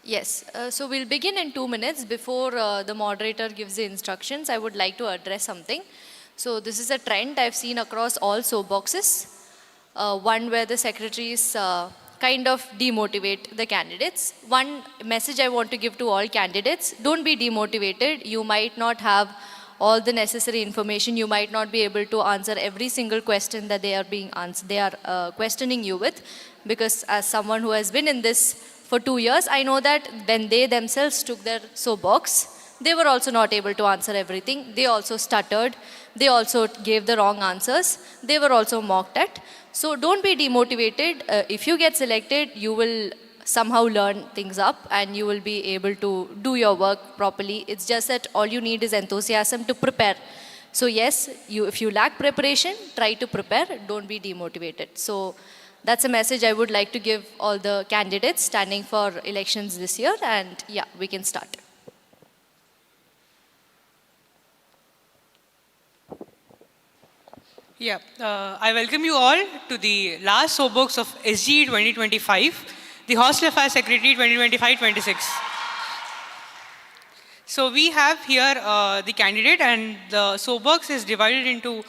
Yes, so we'll begin in 2 minutes. Before the moderator gives the instructions, I would like to address something. So this is a trend I've seen across all soap boxes. One where the secretaries kind of demotivate the candidates. One message I want to give to all candidates: don't be demotivated. You might not have all the necessary information. You might not be able to answer every single question that they are being answered. They are questioning you with, because as someone who has been in this for 2 years, I know that when they themselves took their soapbox, they were also not able to answer everything. They also stuttered. They also gave the wrong answers. They were also mocked at. So don't be demotivated. If you get selected, you will somehow learn things up and you will be able to do your work properly. It's just that all you need is enthusiasm to prepare. So yes, if you lack preparation, try to prepare. Don't be demotivated. So that's a message I would like to give all the candidates standing for elections this year. And yeah, we can start. Yeah, I welcome you all to the last Soapbox of SGE 2025, the Hostel Affairs Secretary 2025-26. So we have here the candidate, and the Soapbox is divided into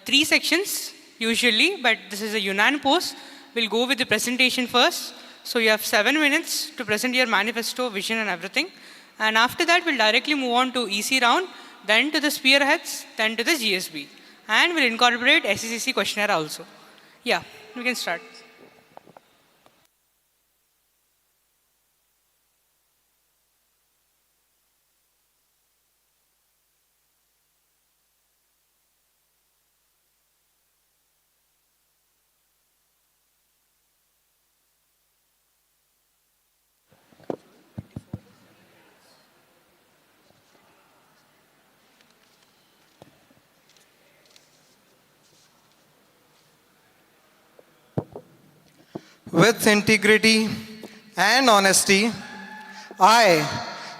3 sections usually, but this is a unanimous post. We'll go with the presentation first. So you have 7 minutes to present your manifesto, vision and everything. And after that, we'll directly move on to EC round, then to the spearheads, then to the GSB. And we'll incorporate SECC questionnaire also. Yeah, we can start. With integrity and honesty, I,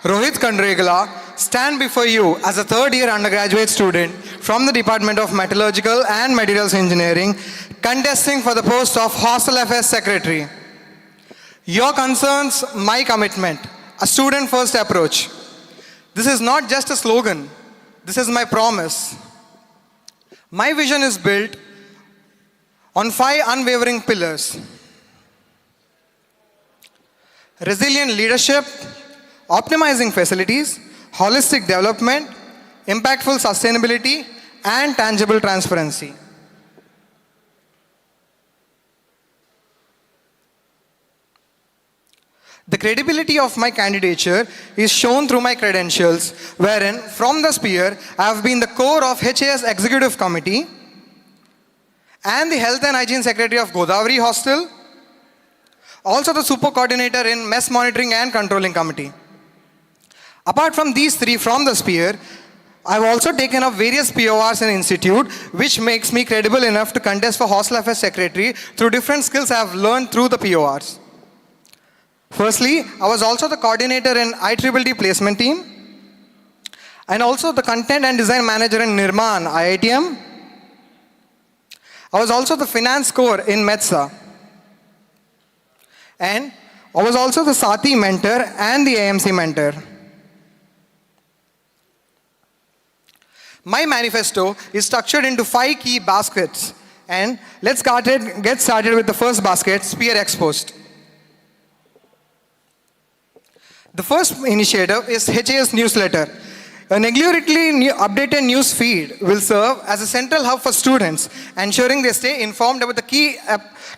Rohit Kandregala, stand before you as a third-year undergraduate student from the Department of Metallurgical and Materials Engineering, contesting for the post of Hostel Affairs Secretary. Your concerns, my commitment, a student-first approach. This is not just a slogan, this is my promise. My vision is built on 5 unwavering pillars: resilient leadership, optimizing facilities, holistic development, impactful sustainability, and tangible transparency. The credibility of my candidature is shown through my credentials, wherein from the sphere I have been the core of HAS Executive Committee and the Health and Hygiene Secretary of Godavari Hostel, also the Super Coordinator in Mess Monitoring and Controlling Committee. Apart from these 3 from the sphere, I've also taken up various PORs in institute, which makes me credible enough to contest for Hostel Affairs Secretary through different skills I've learned through the PORs. Firstly, I was also the coordinator in IEEE placement team, and also the content and design manager in Nirman, IITM. I was also the finance core in METSA. And I was also the Sati mentor and the AMC mentor. My manifesto is structured into 5 key baskets. And let's get started with the first basket, Spear Exposed. The first initiative is HAS newsletter. A regularly updated news feed will serve as a central hub for students, ensuring they stay informed about the key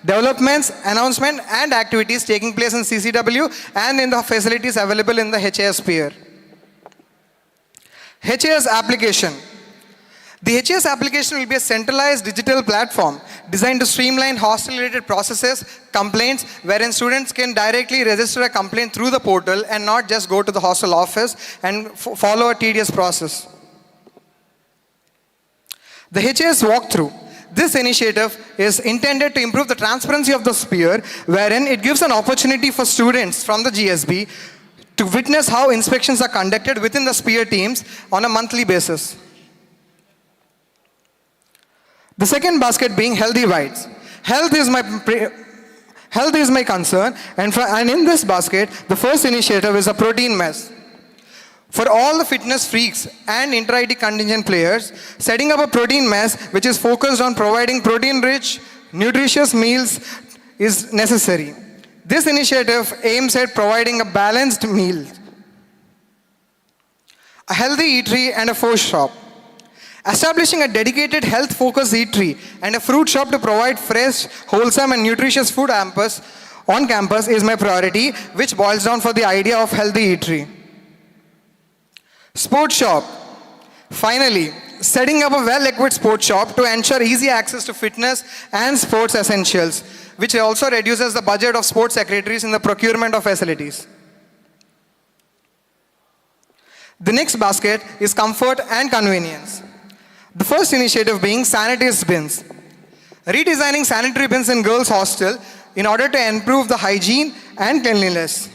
developments, announcements, and activities taking place in CCW and in the facilities available in the HAS sphere. HAS application. The HAS application will be a centralized digital platform designed to streamline hostel-related processes, complaints, wherein students can directly register a complaint through the portal and not just go to the hostel office and follow a tedious process. The HAS walkthrough. This initiative is intended to improve the transparency of the sphere, wherein it gives an opportunity for students from the GSB to witness how inspections are conducted within the sphere teams on a monthly basis. The second basket being healthy bites. Health Health is my concern, and in this basket, the first initiative is a protein mess. For all the fitness freaks and inter-IT contingent players, setting up a protein mess which is focused on providing protein-rich, nutritious meals is necessary. This initiative aims at providing a balanced meal, a healthy eatery and a food shop. Establishing a dedicated health-focused eatery and a fruit shop to provide fresh, wholesome and nutritious food on campus is my priority, which boils down for the idea of healthy eatery. Sports shop. Finally, setting up a well-equipped sports shop to ensure easy access to fitness and sports essentials, which also reduces the budget of sports secretaries in the procurement of facilities. The next basket is comfort and convenience. The first initiative being sanitary bins. Redesigning sanitary bins in girls' hostel in order to improve the hygiene and cleanliness.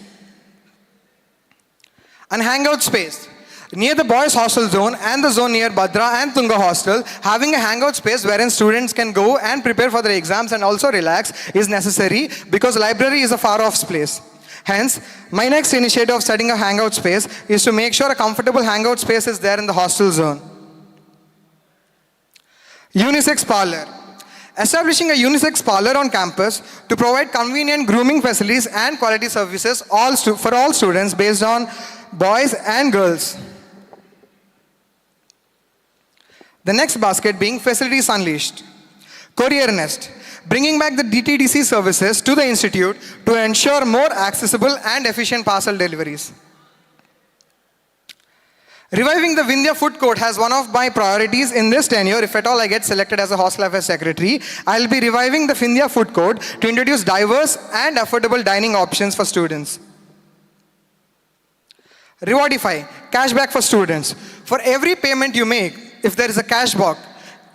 And hangout space. Near the boys' hostel zone and the zone near Bhadra and Tunga hostel, having a hangout space wherein students can go and prepare for their exams and also relax is necessary because library is a far-off place. Hence, my next initiative of setting a hangout space is to make sure a comfortable hangout space is there in the hostel zone. Unisex parlor. Establishing a unisex parlor on campus to provide convenient grooming facilities and quality services for all students based on boys and girls. The next basket being facilities unleashed. Courier nest. Bringing back the DTDC services to the institute to ensure more accessible and efficient parcel deliveries. Reviving the Vindhya food court has one of my priorities in this tenure. If at all I get selected as a hostel affairs secretary, I'll be reviving the Vindhya food court to introduce diverse and affordable dining options for students. Rewardify, cashback for students. For every payment you make, if there is a cashback,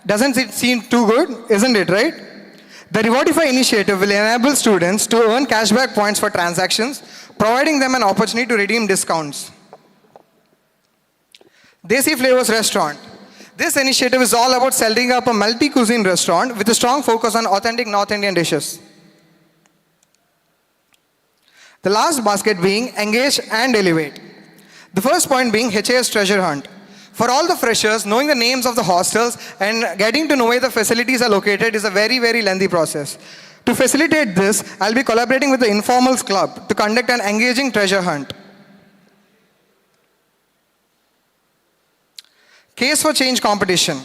doesn't it seem too good? Isn't it, right? The Rewardify initiative will enable students to earn cashback points for transactions, providing them an opportunity to redeem discounts. Desi Flavors Restaurant. This initiative is all about setting up a multi-cuisine restaurant with a strong focus on authentic North Indian dishes. The last basket being engage and elevate. The first point being HAS treasure hunt. For all the freshers, knowing the names of the hostels and getting to know where the facilities are located is a very, very lengthy process. To facilitate this, I'll be collaborating with the Informals Club to conduct an engaging treasure hunt. Case for Change competition.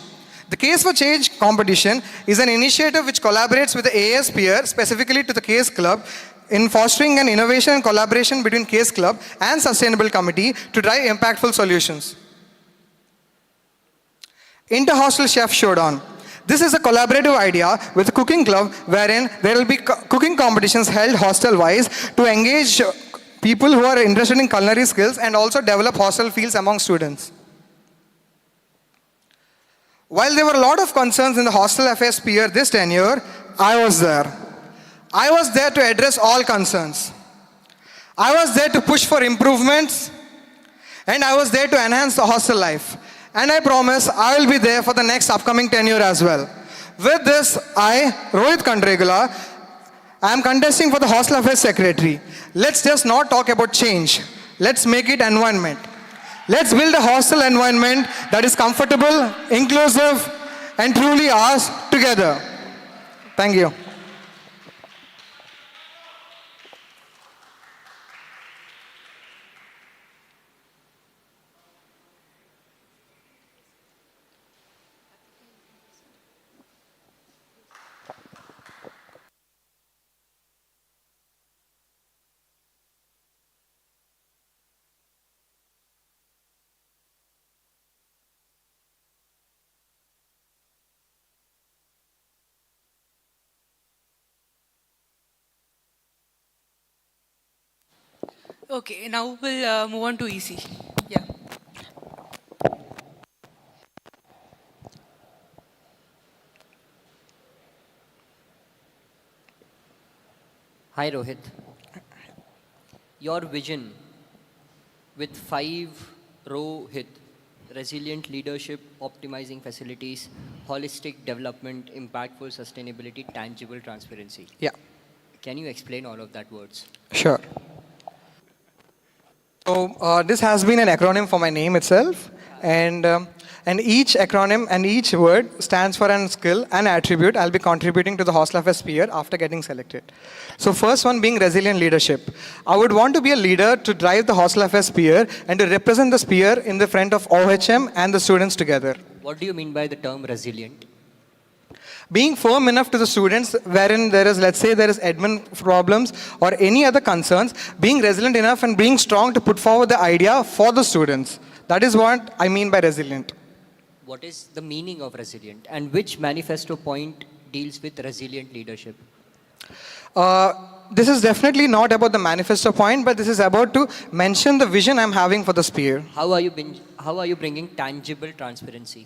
The Case for Change competition is an initiative which collaborates with the AS peer, specifically to the Case Club, in fostering an innovation and collaboration between Case Club and Sustainable Committee to drive impactful solutions. Inter-Hostel Chef Showdown. This is a collaborative idea with the cooking club wherein there will be cooking competitions held hostel-wise to engage people who are interested in culinary skills and also develop hostel feels among students. While there were a lot of concerns in the hostel affairs peer this tenure, I was there. I was there to address all concerns. I was there to push for improvements, and I was there to enhance the hostel life. And I promise I will be there for the next upcoming tenure as well. With this, I, Rohit Kandregula, I am contesting for the Hostel Affairs Secretary. Let's just not talk about change. Let's make it environment. Let's build a hostel environment that is comfortable, inclusive, and truly ours together. Thank you. Okay, now we'll move on to EC. Yeah. Hi Rohit. Your vision with 5-row hit, resilient leadership, optimizing facilities, holistic development, impactful sustainability, tangible transparency. Yeah. Can you explain all of that words? Sure. So this has been an acronym for my name itself, and each acronym and each word stands for an skill and attribute I'll be contributing to the Hostel Affairs sphere after getting selected. So first one being resilient leadership. I would want to be a leader to drive the Hostel Affairs sphere and to represent the sphere in the front of OHM and the students together. What do you mean by the term resilient? Being firm enough to the students wherein there is, let's say there is admin problems or any other concerns, being resilient enough and being strong to put forward the idea for the students. That is what I mean by resilient. What is the meaning of resilient, and which manifesto point deals with resilient leadership? This is definitely not about the manifesto point, but this is about to mention the vision I'm having for the sphere. How are you bringing tangible transparency?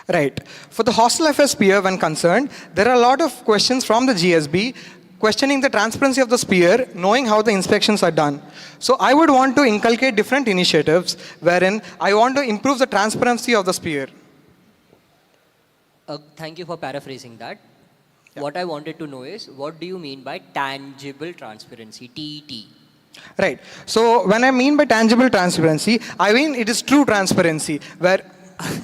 Right. For the Hostel Affairs sphere when concerned, there are a lot of questions from the GSB questioning the transparency of the sphere, knowing how the inspections are done. So I would want to inculcate different initiatives wherein I want to improve the transparency of the sphere. Thank you for paraphrasing that. Yeah. What I wanted to know is, what do you mean by tangible transparency, TET? Right. So when I mean by tangible transparency, I mean it is true transparency where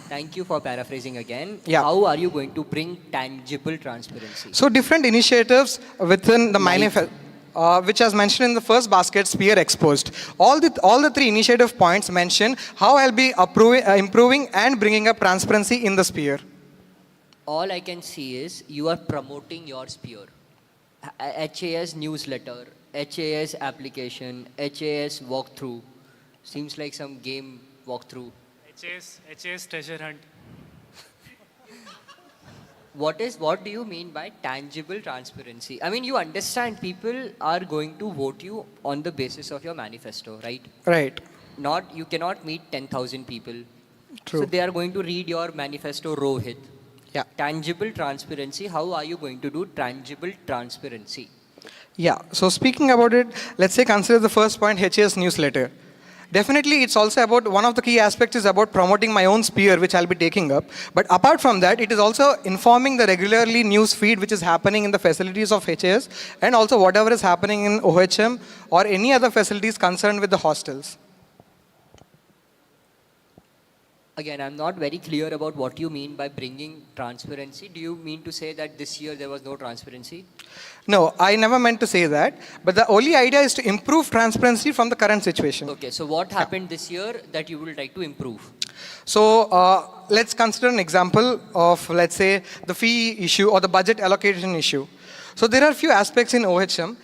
Thank you for paraphrasing again. Yeah. How are you going to bring tangible transparency? so different initiatives within the Like? manifesto, which as mentioned in the first basket, sphere exposed. All the three initiative points mention how I'll be improving and bringing up transparency in the sphere. All I can see is you are promoting your sphere. HAS newsletter, HAS application, HAS walkthrough. Seems like some game walkthrough. HAS treasure hunt. What do you mean by tangible transparency? I mean, you understand people are going to vote you on the basis of your manifesto, right? Right. You cannot meet 10,000 people. True. So they are going to read your manifesto, Rohit. Yeah. Tangible transparency, how are you going to do tangible transparency? Yeah. So speaking about it, let's say consider the first point, HAS newsletter. Definitely, it's also about, one of the key aspects is about promoting my own sphere, which I'll be taking up. But apart from that, it is also informing the regularly news feed which is happening in the facilities of HAS and also whatever is happening in OHM or any other facilities concerned with the hostels. Again, I'm not very clear about what you mean by bringing transparency. Do you mean to say that this year there was no transparency? No, I never meant to say that. But the only idea is to improve transparency from the current situation. Okay, so what happened this year that you would like to improve? So let's consider an example of, let's say, the fee issue or the budget allocation issue. So there are a few aspects in OHM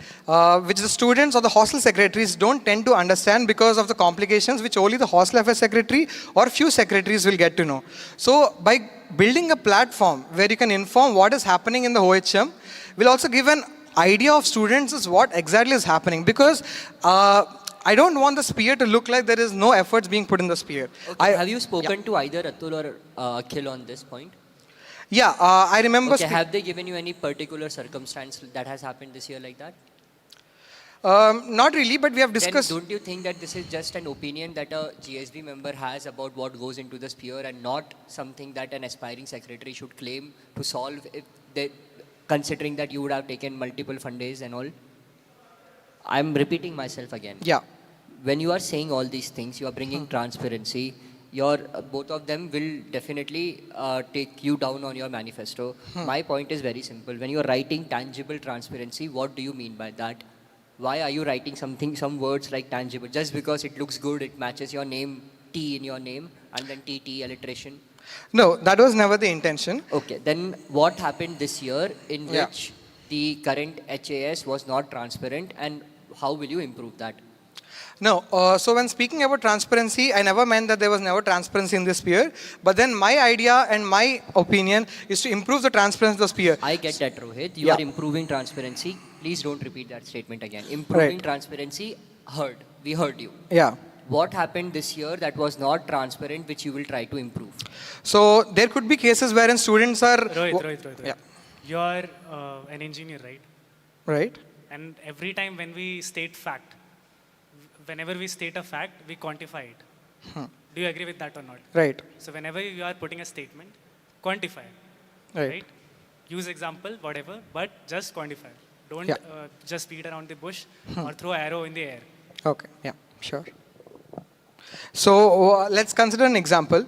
which the students or the hostel secretaries don't tend to understand because of the complications which only the hostel affairs secretary or few secretaries will get to know. So by building a platform where you can inform what is happening in the OHM, will also give an idea of students is what exactly is happening, because I don't want the sphere to look like there is no efforts being put in the sphere. Okay, have you spoken to either Atul or Akhil on this point? Yeah, I remember. Okay, have they given you any particular circumstance that has happened this year like that? Not really, but we have discussed. Then don't you think that this is just an opinion that a GSB member has about what goes into the sphere and not something that an aspiring secretary should claim to solve, if they, considering that you would have taken multiple fund days and all? I'm repeating myself again. Yeah. When you are saying all these things, you are bringing transparency. Both of them will definitely take you down on your manifesto. My point is very simple. When you are writing tangible transparency, what do you mean by that? Why are you writing some words like tangible? Just because it looks good, it matches your name, T in your name, and then TT, alliteration? No, that was never the intention. Okay, then what happened this year in which the current HAS was not transparent, and how will you improve that? No, so when speaking about transparency, I never meant that there was never transparency in this sphere. But then my idea and my opinion is to improve the transparency of the sphere. I get that, Rohit. You are improving transparency. Please don't repeat that statement again. Improving transparency, we heard you. Yeah. What happened this year that was not transparent, which you will try to improve? So there could be cases wherein students are... Rohit. Yeah. You're an engineer, right? Right. And every time when we state fact, whenever we state a fact, we quantify it. Do you agree with that or not? Right. So whenever you are putting a statement, quantify. Right. Use example, whatever, but just quantify. Don't Yeah. just beat around the bush or throw arrow in the air. Okay, yeah, sure. So let's consider an example.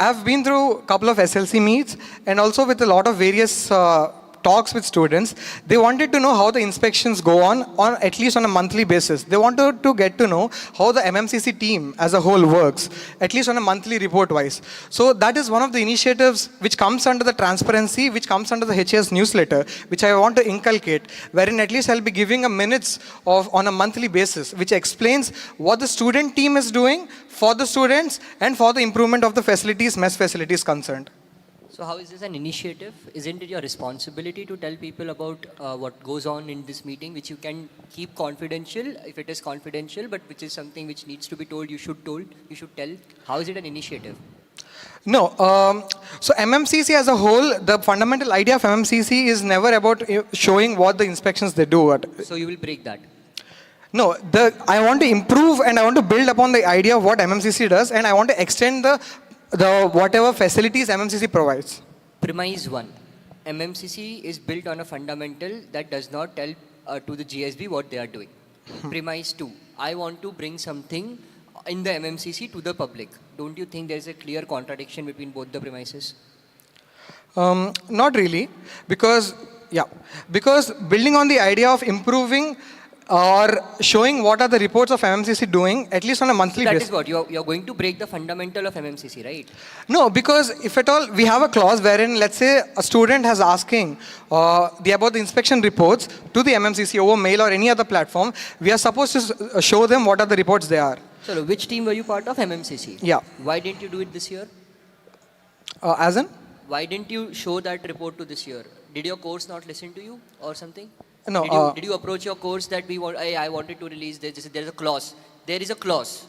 I've been through a couple of SLC meets and also with a lot of various talks with students. They wanted to know how the inspections go on at least on a monthly basis. They wanted to get to know how the MMCC team as a whole works, at least on a monthly report wise. So that is one of the initiatives which comes under the transparency, which comes under the HAS newsletter, which I want to inculcate, wherein at least I'll be giving a minutes of on a monthly basis, which explains what the student team is doing for the students and for the improvement of the facilities, mess facilities concerned. So how is this an initiative? Isn't it your responsibility to tell people about what goes on in this meeting, which you can keep confidential if it is confidential, but which is something which needs to be told, you should tell? How is it an initiative? No, so MMCC as a whole, the fundamental idea of MMCC is never about showing what the inspections they do. So you will break that. No, I want to improve and I want to build upon the idea of what MMCC does, and I want to extend the whatever facilities MMCC provides. Premise 1. MMCC is built on a fundamental that does not tell to the GSB what they are doing. Premise 2. I want to bring something in the MMCC to the public. Don't you think there is a clear contradiction between both the premises? Not really, because building on the idea of improving or showing what are the reports of MMCC doing, at least on a monthly That basis. is what you're going to break the fundamental of MMCC, right? No, because if at all we have a clause wherein, let's say, a student has asking about the inspection reports to the MMCC over mail or any other platform, we are supposed to show them what are the reports they are. So which team were you part of? MMCC. Yeah. Why didn't you do it this year? As in? Why didn't you show that report to this year? Did your course not listen to you or something? No. Did you approach your course that I wanted to release this? There's a clause. There is a clause.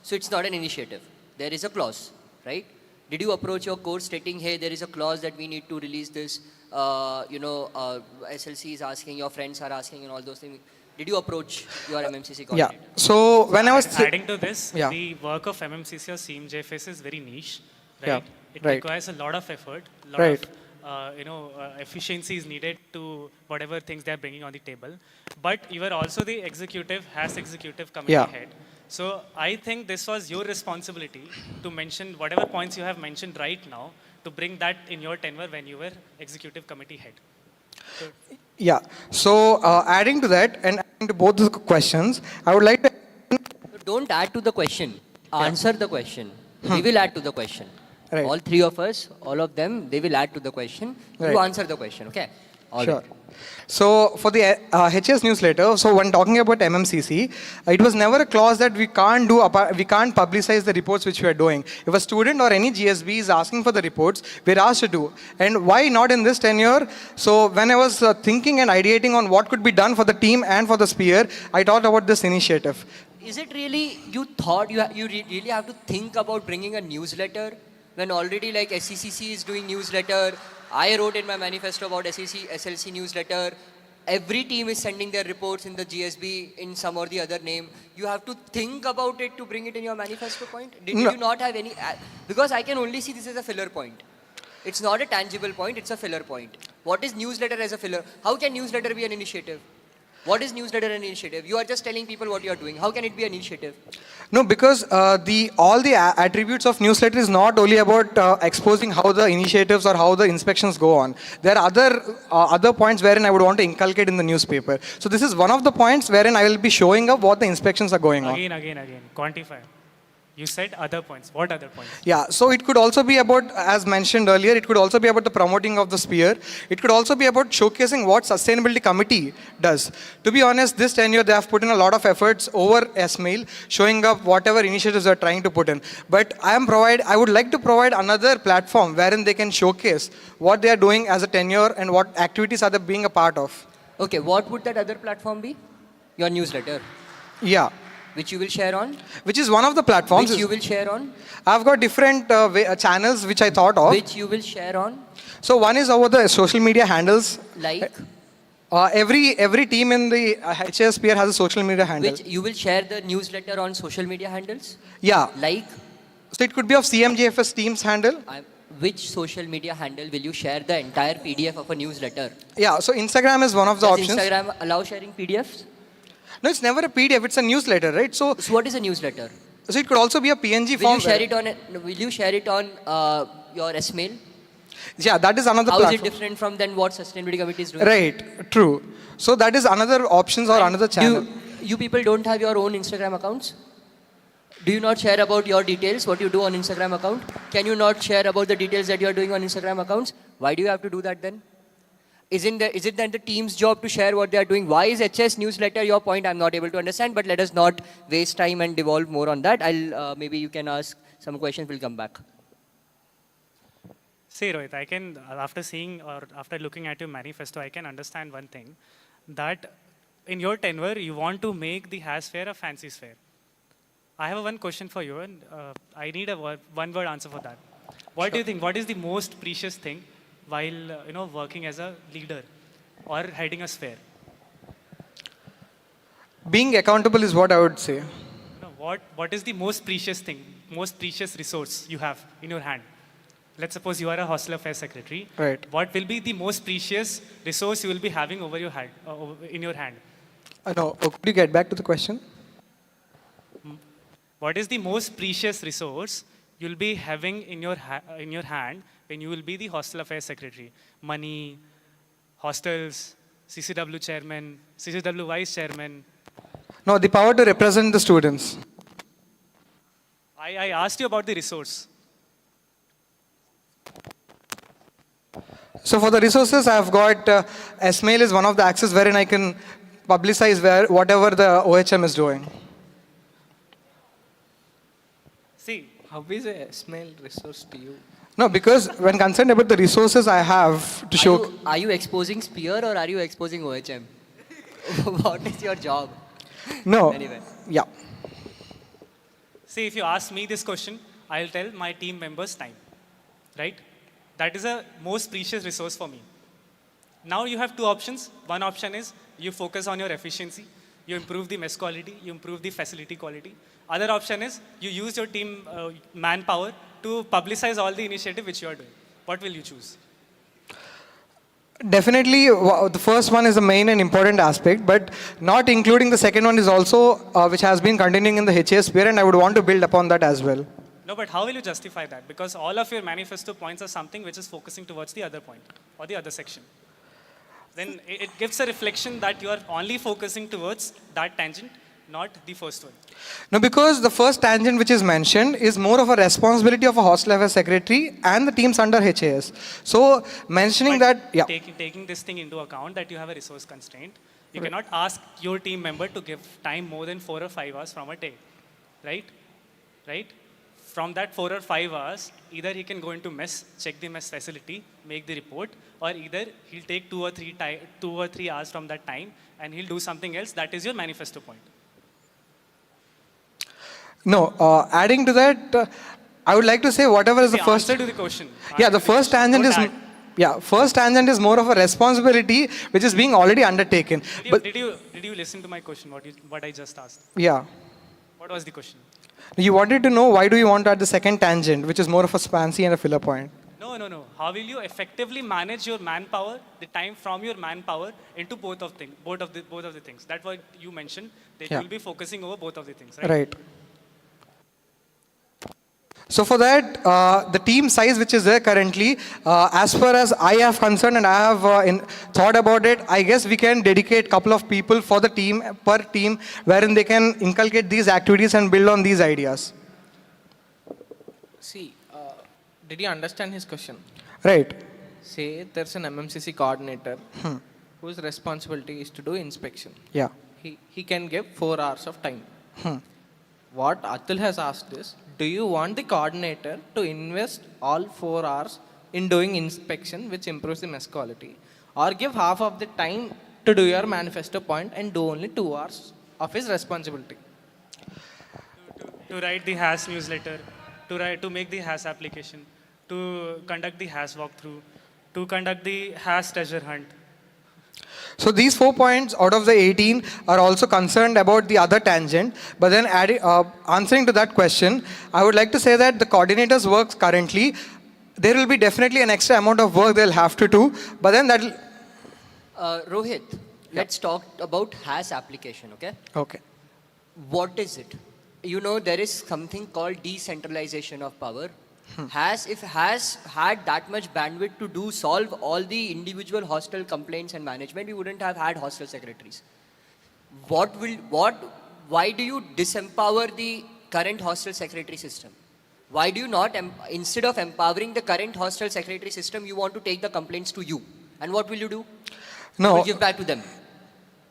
So it's not an initiative. There is a clause, right? Did you approach your course stating, hey, there is a clause that we need to release this, SLC is asking, your friends are asking and all those things. Did you approach your MMCC coordinator? Yeah. So when I was Adding to this, Yeah. the work of MMCC or CMJFS is very niche, right? Yeah, It right. requires a lot of effort, lot Right. of efficiency is needed to whatever things they are bringing on the table. But you are also the executive committee Yeah. head. So I think this was your responsibility to mention whatever points you have mentioned right now, to bring that in your tenure when you were executive committee head. Yeah. So adding to that and adding to both the questions, I would like to. Don't add to the question. Answer the question. We will add to the question. Right. All three of us, all of them, they will add to the question. You Right. answer the question, okay? All Sure. right. So for the HS newsletter, so when talking about MMCC, it was never a clause that we can't publicize the reports which we are doing. If a student or any GSB is asking for the reports, we're asked to do. And why not in this tenure? So when I was thinking and ideating on what could be done for the team and for the sphere, I thought about this initiative. Is it really, you thought you really have to think about bringing a newsletter when already like SECC is doing newsletter? I wrote in my manifesto about SLC newsletter. Every team is sending their reports in the GSB in some or the other name. You have to think about it to bring it in your manifesto point? Did No. you not have any? Because I can only see this as a filler point. It's not a tangible point, it's a filler point. What is newsletter as a filler? How can newsletter be an initiative? What is newsletter an initiative? You are just telling people what you are doing. How can it be an initiative? No, because all the attributes of newsletter is not only about exposing how the initiatives or how the inspections go on. There are other points wherein I would want to inculcate in the newspaper. So this is one of the points wherein I will be showing up what the inspections are going on. Again. Quantify. You said other points. What other points? Yeah, so it could also be about, as mentioned earlier, it could also be about the promoting of the sphere. It could also be about showcasing what sustainability committee does. To be honest, this tenure they have put in a lot of efforts over S-Mail, showing up whatever initiatives they are trying to put in. But I would like to provide another platform wherein they can showcase what they are doing as a tenure and what activities are they being a part of. Okay, what would that other platform be? Your newsletter. Yeah. Which you will share on? Which is one of the platforms. Which you will share on? I've got different channels which I thought of. Which you will share on? So one is over the social media handles. Like? Every team in the HS sphere has a social media handle. Which you will share the newsletter on social media handles? Yeah. Like? So it could be of CMJFS team's handle. which social media handle will you share the entire PDF of a newsletter? Yeah, so Instagram is one of the Does options. Instagram allow sharing PDFs? No, it's never a PDF, it's a newsletter, right? So what is a newsletter? So it could also be a PNG Will form. you share it on? Will you share it on your S-mail? Yeah, that is another How is platform. it different from than what sustainability committee is doing? Right, true. So that is another options or another channel. You people don't have your own Instagram accounts? Do you not share about your details, what you do on Instagram account? Can you not share about the details that you are doing on Instagram accounts? Why do you have to do that then? Is it then the team's job to share what they are doing? Why is HS newsletter your point? I'm not able to understand, but let us not waste time and devolve more on that. Maybe you can ask some questions, we'll come back. See, Rohit, I can, after seeing or after looking at your manifesto, I can understand one thing, that in your tenure, you want to make the HAS fair a fancy fair. I have one question for you, and I need a one-word answer for that. What do you think? What is the most precious thing while working as a leader or heading a sphere? Being accountable is what I would say. What is the most precious thing, most precious resource you have in your hand? Let's suppose you are a hostel affairs secretary. Right. What will be the most precious resource you will be having over your hand, in your hand? No, could you get back to the question? What is the most precious resource you'll be having in your hand when you will be the hostel affairs secretary? Money, hostels, CCW chairman, CCW vice chairman. No, the power to represent the students. I asked you about the resource. So for the resources, I've got S-mail is one of the access wherein I can publicize whatever the OHM is doing. See, how is a S-mail resource to you? No, because when concerned about the resources I have to show... Are you exposing Spear or are you exposing OHM? What is your job? No. Anyway. Yeah. see, if you ask me this question, I'll tell my team members time, right? That is a most precious resource for me. Now you have two options. One option is you focus on your efficiency, you improve the mess quality, you improve the facility quality. Other option is you use your team manpower to publicize all the initiative which you are doing. What will you choose? Definitely, the first one is the main and important aspect, but not including the second one is also, which has been continuing in the HAS sphere, and I would want to build upon that as well. No, but how will you justify that? Because all of your manifesto points are something which is focusing towards the other point or the other section. Then it gives a reflection that you are only focusing towards that tangent, not the first one. No, because the first tangent which is mentioned is more of a responsibility of a hostel affairs secretary and the teams under HAS. So mentioning But that, yeah. taking this thing into account that you have a resource constraint, you cannot ask your team member to give time more than 4 or 5 hours from a day, right? Right? From that 4 or 5 hours, either he can go into mess, check the mess facility, make the report, or either he'll take 2 or 3 hours from that time and he'll do something else. That is your manifesto point. No, adding to that, I would like to say whatever is the first... Answer to the question. Yeah, the first tangent is... Don't add. Yeah, first tangent is more of a responsibility which is being already undertaken. Did you listen to my question, what I just asked? Yeah. What was the question? You wanted to know why do you want to add the second tangent, which is more of a fancy and a filler point. No. How will you effectively manage your manpower, the time from your manpower into both of the things? That's what you mentioned, that Yeah. you'll be focusing over both of the things, right? Right. So for that, the team size which is there currently, as far as I have concerned and I have thought about it, I guess we can dedicate a couple of people for the team, per team, wherein they can inculcate these activities and build on these ideas. See, did you understand his question? Right. Say there's an MMCC coordinator whose responsibility is to do inspection. Yeah. He can give 4 hours of time. What Atul has asked is, do you want the coordinator to invest all 4 hours in doing inspection, which improves the mess quality, or give half of the time to do your manifesto point and do only 2 hours of his responsibility? To write the HAS newsletter, to make the HAS application, to conduct the HAS walkthrough, to conduct the HAS treasure hunt. So these 4 points out of the 18 are also concerned about the other tangent. But then answering to that question, I would like to say that the coordinators work currently there will be definitely an extra amount of work they'll have to do, but then that'll... Rohit, let's talk about HAS application, okay? Okay. What is it? You know, there is something called decentralization of power. If HAS had that much bandwidth to solve all the individual hostel complaints and management, we wouldn't have had hostel secretaries. Why do you disempower the current hostel secretary system? Why do you not, instead of empowering the current hostel secretary system, you want to take the complaints to you? And what will you do? No. You will give back to them.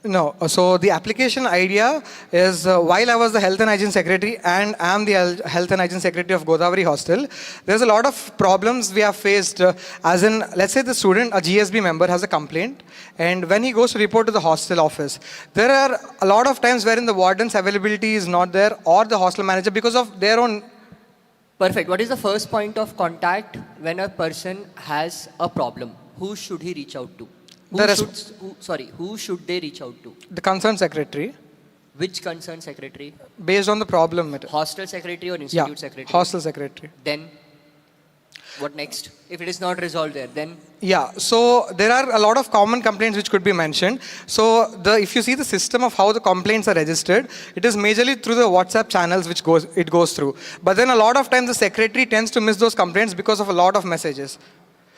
No, so the application idea is while I was the health and hygiene secretary and I am the health and hygiene secretary of Godavari Hostel, there's a lot of problems we have faced as in, let's say the student, a GSB member has a complaint, and when he goes to report to the hostel office, there are a lot of times wherein the warden's availability is not there or the hostel manager because of their own... Perfect. What is the first point of contact when a person has a problem? Who should he reach out to? Who should they reach out to? The concerned secretary. Which concerned secretary? Based on the problem. Hostel secretary or institute secretary? Hostel secretary. Then, what next? If it is not resolved there, then? Yeah, so there are a lot of common complaints which could be mentioned. So if you see the system of how the complaints are registered, it is majorly through the WhatsApp channels which it goes through. But then a lot of times the secretary tends to miss those complaints because of a lot of messages.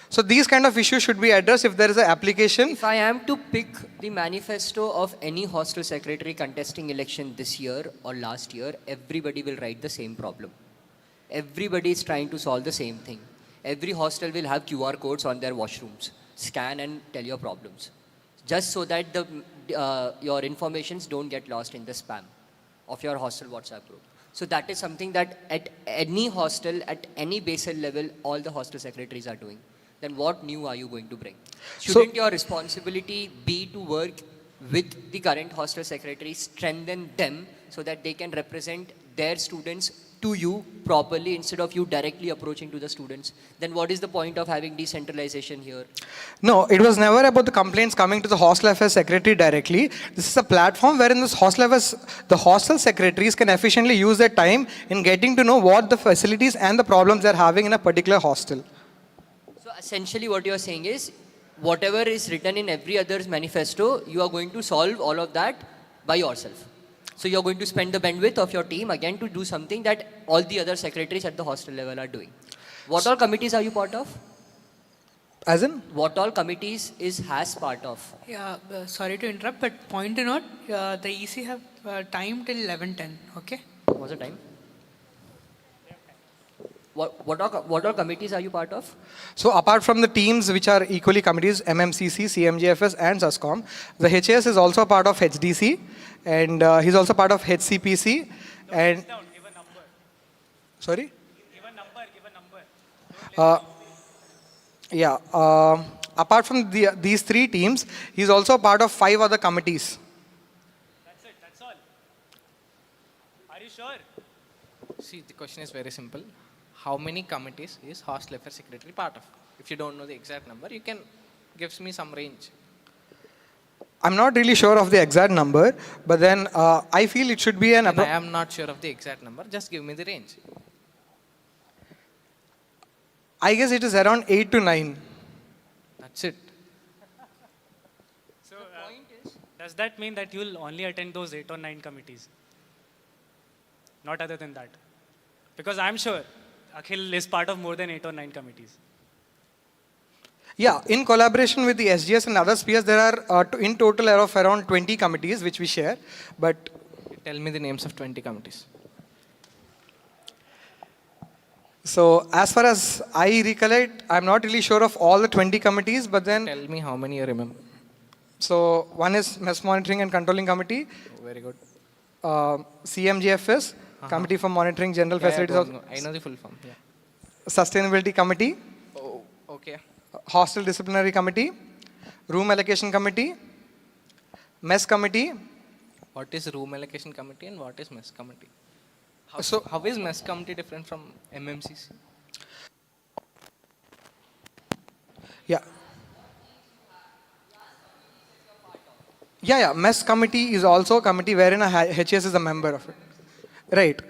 So these kind of issues should be addressed if there is an application. If I am to pick the manifesto of any hostel secretary contesting election this year or last year, everybody will write the same problem. Everybody is trying to solve the same thing. Every hostel will have QR codes on their washrooms. Scan and tell your problems. Just so that your informations don't get lost in the spam of your hostel WhatsApp group. So that is something that at any hostel, at any basal level, all the hostel secretaries are doing. Then what new are you going to bring? Shouldn't your responsibility be to work with the current hostel secretaries, strengthen them so that they can represent their students to you properly instead of you directly approaching to the students? Then what is the point of having decentralization here? No, it was never about the complaints coming to the hostel affairs secretary directly. This is a platform wherein the hostel secretaries can efficiently use their time in getting to know what the facilities and the problems they're having in a particular hostel. So essentially what you're saying is, whatever is written in every other's manifesto, you are going to solve all of that by yourself. So you're going to spend the bandwidth of your team again to do something that all the other secretaries at the hostel level are doing. What all committees are you part of? As in? What all committees is HAS part of? Yeah, sorry to interrupt, but point to note, the EC have time till 11:10, okay? What's the time? What all committees are you part of? So apart from the teams which are equally committees, MMCC, CMGFS and SUSCOM, the HAS is also part of HDC and he's also part of HCPC and... Give a number. Sorry? Give a number. Apart from these three teams, he's also part of 5 other committees. That's it, that's all. Are you sure? See, the question is very simple. How many committees is hostel affairs secretary part of? If you don't know the exact number, you can give me some range. I'm not really sure of the exact number, but then I feel it should be an... I am not sure of the exact number, just give me the range. I guess it is around 8 to 9. That's it. So, does that mean that you will only attend those 8 or 9 committees? Not other than that? Because I'm sure Akhil is part of more than 8 or 9 committees. Yeah, in collaboration with the SGS and other spheres, there are in total of around 20 committees which we share. But tell me the names of 20 committees. So as far as I recollect, I'm not really sure of all the 20 committees, but then... Tell me how many you remember. So one is Mess Monitoring and Controlling Committee. Oh, very good. CMGFS, Committee for Monitoring General Facilities. I know the full form. Yeah. Sustainability Committee. Oh, okay. Hostel Disciplinary Committee. Room Allocation Committee. Mess Committee. What is room allocation committee and what is mess committee? So how is mess committee different from MMCC? Yeah. Yeah. Mess committee is also a committee wherein a HAS is a member of it. Right.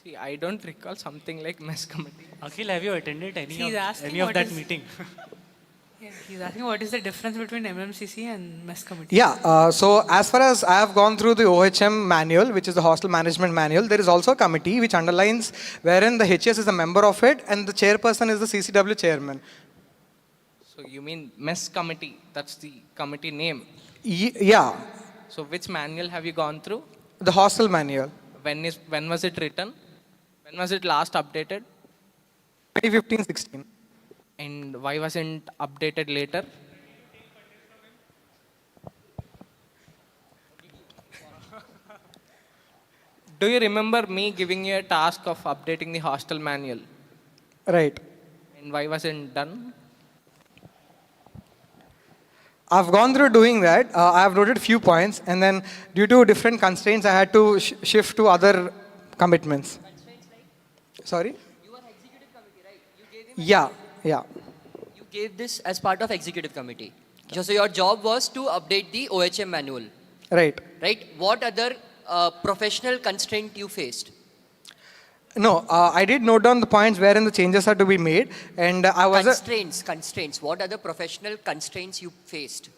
See, I don't recall something like mess committee. Akhil, have you attended See, he's asking any of what that is- meeting? Yeah, he's asking what is the difference between MMCC and mess committee. Yeah, so as far as I have gone through the OHM manual, which is the hostel management manual, there is also a committee which underlines wherein the HS is a member of it and the chairperson is the CCW chairman. So you mean mess committee? That's the committee name. Yeah, So which manual have you gone through? the hostel manual, When was it written? When was it last updated? 2015-16. And why wasn't updated later? Do you remember me giving you a task of updating the hostel manual? Right. And why wasn't done? I've gone through doing that. I've noted few points, and then due to different constraints, I had to shift to other commitments. Sorry? You are executive committee, right? You gave him Yeah, yeah. You gave this as part of executive committee. So your job was to update the OHM manual, Right. right? What other professional constraint you faced? No, I did note down the points wherein the changes are to be made, and I was. Constraints. What are the professional constraints you faced?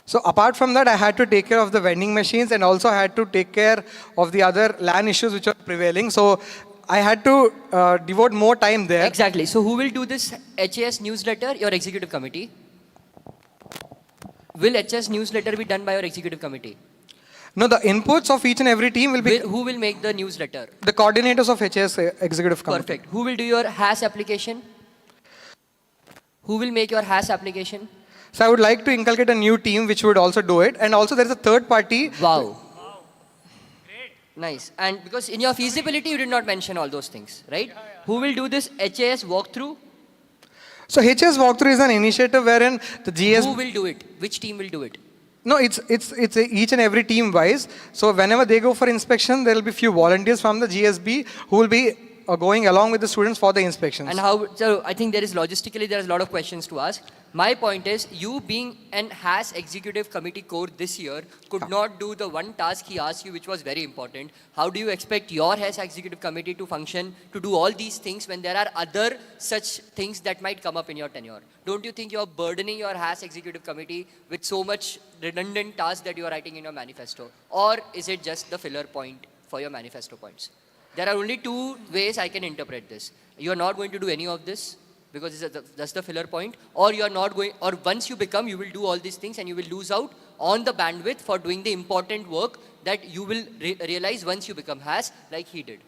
So apart from that, I had to take care of the vending machines, and also I had to take care of the other LAN issues which are prevailing. So I had to devote more time there. Exactly. So who will do this HAS newsletter? Your executive committee. Will HS newsletter be done by your executive committee? No, the inputs of each and every team will be Who will make the newsletter? the coordinators of HS executive committee. Perfect. Who will do your HAS application? Who will make your HAS application? So I would like to inculcate a new team which would also do it, and also there is a third party. Wow. Great. Nice. And because in your feasibility you did not mention all those things, right? Who will do this HAS walkthrough? So HS walkthrough is an initiative wherein the GS. Who will do it? Which team will do it? No, it's each and every team wise. So whenever they go for inspection, there will be few volunteers from the GSB who will be going along with the students for the inspections. And how, so I think there is logistically, there is a lot of questions to ask. My point is, you being an HAS executive committee core this year could not do the one task he asked you, which was very important. How do you expect your HAS executive committee to function, to do all these things when there are other such things that might come up in your tenure? Don't you think you're burdening your HAS executive committee with so much redundant tasks that you're writing in your manifesto? Or is it just the filler point for your manifesto points? There are only two ways I can interpret this. You are not going to do any of this because that's the filler point, or you are not going, or once you become, you will do all these things and you will lose out on the bandwidth for doing the important work that you will realize once you become HAS, like he did.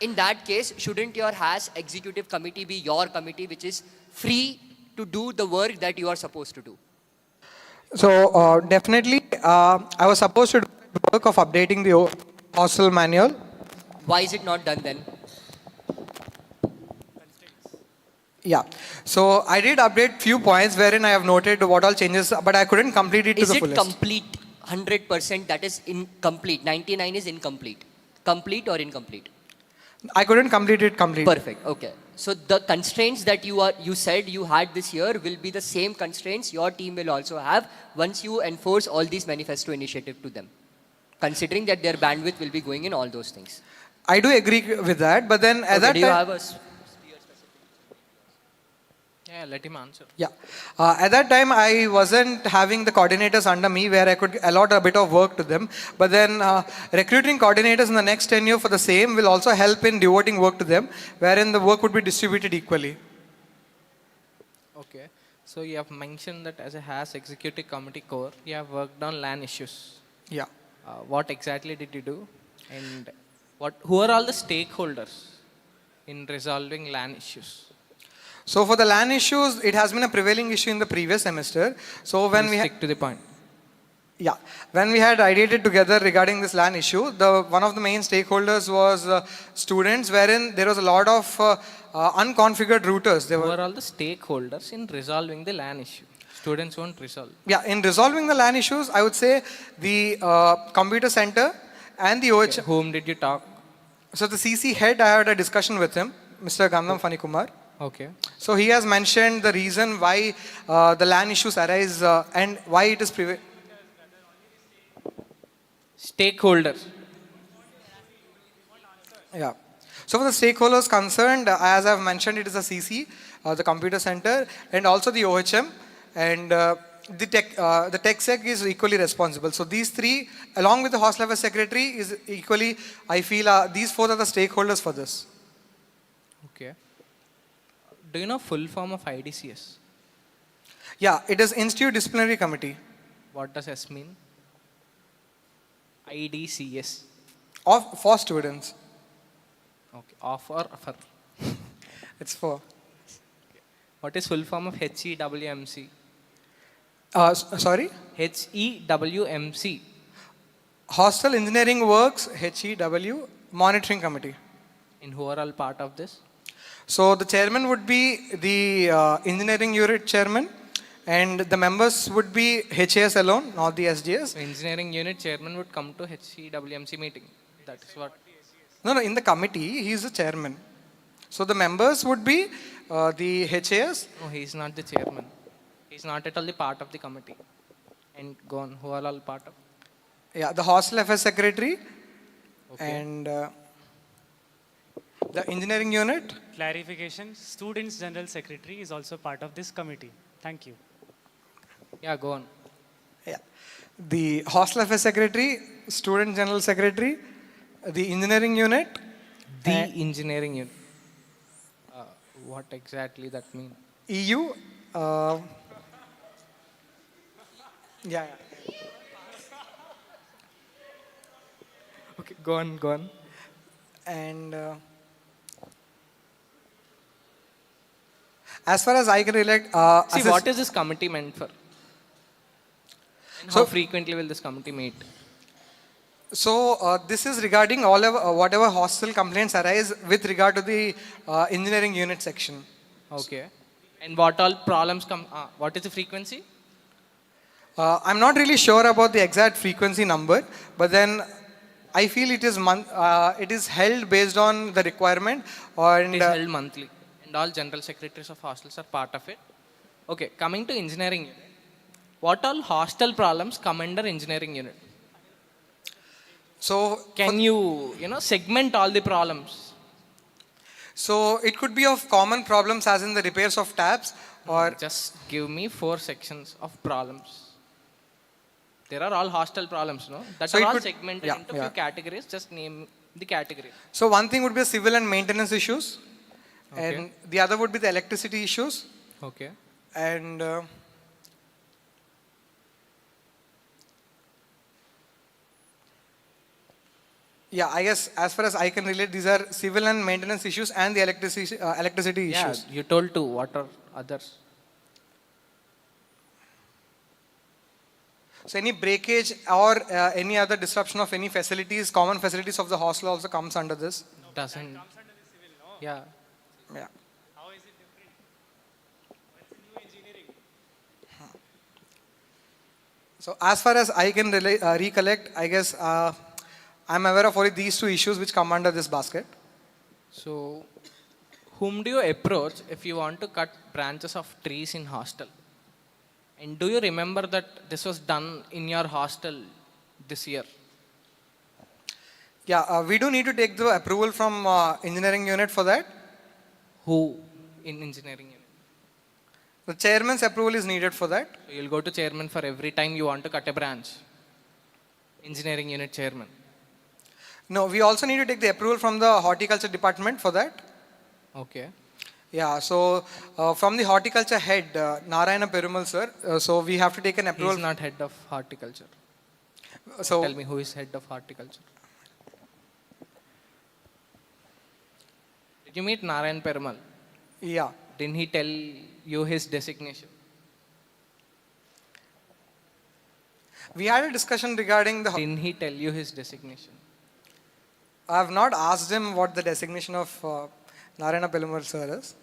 In that case, shouldn't your HAS executive committee be your committee which is free to do the work that you are supposed to do? So definitely, I was supposed to do the work of updating the hostel manual. Why is it not done then? Yeah. So I did update few points wherein I have noted what all changes, but I couldn't complete it to the fullest. Is it complete 100%? That is incomplete. 99 is incomplete. Complete or incomplete? I couldn't complete it completely. Perfect. Okay. So the constraints that you said you had this year will be the same constraints your team will also have once you enforce all these manifesto initiative to them, considering that their bandwidth will be going in all those things. I do agree with that, but then at that do you time, have a Yeah, let him answer. yeah, at that time I wasn't having the coordinators under me where I could allot a bit of work to them. But then recruiting coordinators in the next tenure for the same will also help in devoting work to them, wherein the work would be distributed equally. Okay. So you have mentioned that as a HAS executive committee core, you have worked on LAN issues. Yeah. What exactly did you do? And who are all the stakeholders in resolving LAN issues? So for the LAN issues, it has been a prevailing issue in the previous semester. So when Please stick to the point. Yeah, when we had ideated together regarding this LAN issue, one of the main stakeholders was students, wherein there was a lot of unconfigured routers. Who are all the stakeholders in resolving the LAN issue? Students won't resolve. Yeah, in resolving the LAN issues, I would say the computer center and the OH. Okay. Whom did you talk? So the CC head, I had a discussion with him, Mr. Gandham Fanikumar. Okay. So he has mentioned the reason why the LAN issues arise and why it is Stakeholders. Yeah. So for the stakeholders concerned, as I've mentioned, it is a CC, the computer center, and also the OHM, and the tech sec is equally responsible. So these three, along with the hostel affairs secretary, is equally, I feel, these four are the stakeholders for this. Okay. Do you know full form of IDCS? Yeah, it is Institute Disciplinary Committee What does S mean? IDCS. for students. Okay. Of or for? It's for. What is full form of HEWMC? Sorry? HEWMC. Hostel Engineering Works, HEW, Monitoring Committee. And who are all part of this? So the chairman would be the engineering unit chairman, and the members would be HAS alone, not the SGS. So engineering unit chairman would come to HEWMC meeting. That is what. No, in the committee, he is the chairman. So the members would be the HAS. No, he is not the chairman. He is not at all the part of the committee. And go on. Who are all part of? Yeah, the hostel affairs secretary, Okay. and the engineering unit. Clarification, Students General Secretary is also part of this committee. Thank you. Yeah, go on. Yeah. The hostel affairs secretary, student general secretary, the engineering unit. The and engineering unit. What exactly that mean? EU. Yeah. Okay, go on, go on. And as far as I can relate, See, what is this committee meant for? And how So- frequently will this committee meet? So this is regarding all of, whatever hostel complaints arise with regard to the engineering unit section. Okay. And what all problems come? What is the frequency? I'm not really sure about the exact frequency number, but then I feel it is held based on the requirement, and It is held monthly. And all general secretaries of hostels are part of it. Okay, coming to engineering unit. What all hostel problems come under engineering unit? so Can you segment all the problems? so it could be of common problems as in the repairs of taps, or Just give me 4 sections of problems. There are all hostel problems, no? That So are it all could- segmented yeah, into yeah. few categories. Just name the category. so one thing would be civil and maintenance issues, Okay. and the other would be the electricity issues, Okay. and yeah, I guess as far as I can relate, these are civil and maintenance issues and the electricity Yeah, issues. you told 2. What are others? So any breakage or any other disruption of any facilities, common facilities of the hostel also comes under this. Doesn't. Yeah. Yeah. So as far as I can recollect, I guess I'm aware of only these 2 issues which come under this basket. So, whom do you approach if you want to cut branches of trees in hostel? And do you remember that this was done in your hostel this year? Yeah, we do need to take the approval from engineering unit for that. Who in engineering unit? The chairman's approval is needed for that. So you'll go to chairman for every time you want to cut a branch. Engineering unit chairman. No, we also need to take the approval from the horticulture department for that. Okay. Yeah, so from the horticulture head, Narayana Perumal sir, so we have to take an approval. He's not head of horticulture. So Tell me who is head of horticulture. Did you meet Narayan Perumal? yeah, Didn't he tell you his designation? we had a discussion regarding the. Didn't he tell you his designation? I have not asked him what the designation of Narayana Perumal sir is.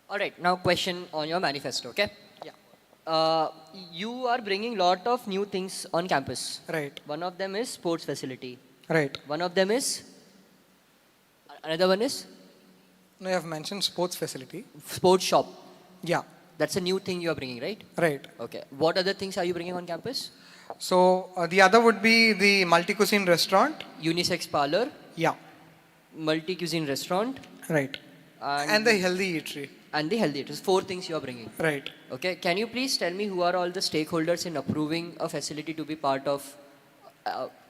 All right, now question on your manifesto, okay? Yeah. You are bringing lot of new things on campus. Right, One of them is sports facility. right. One of them is, another one is No, you have mentioned sports facility. sports shop. Yeah, That's a new thing you are bringing, right? right. Okay. What other things are you bringing on campus? So the other would be the multi-cuisine restaurant. Unisex parlor, Yeah, multi-cuisine restaurant, right. and, And the healthy eatery. and the healthy. It is 4 things you are bringing. Right. Okay, can you please tell me who are all the stakeholders in approving a facility to be part of,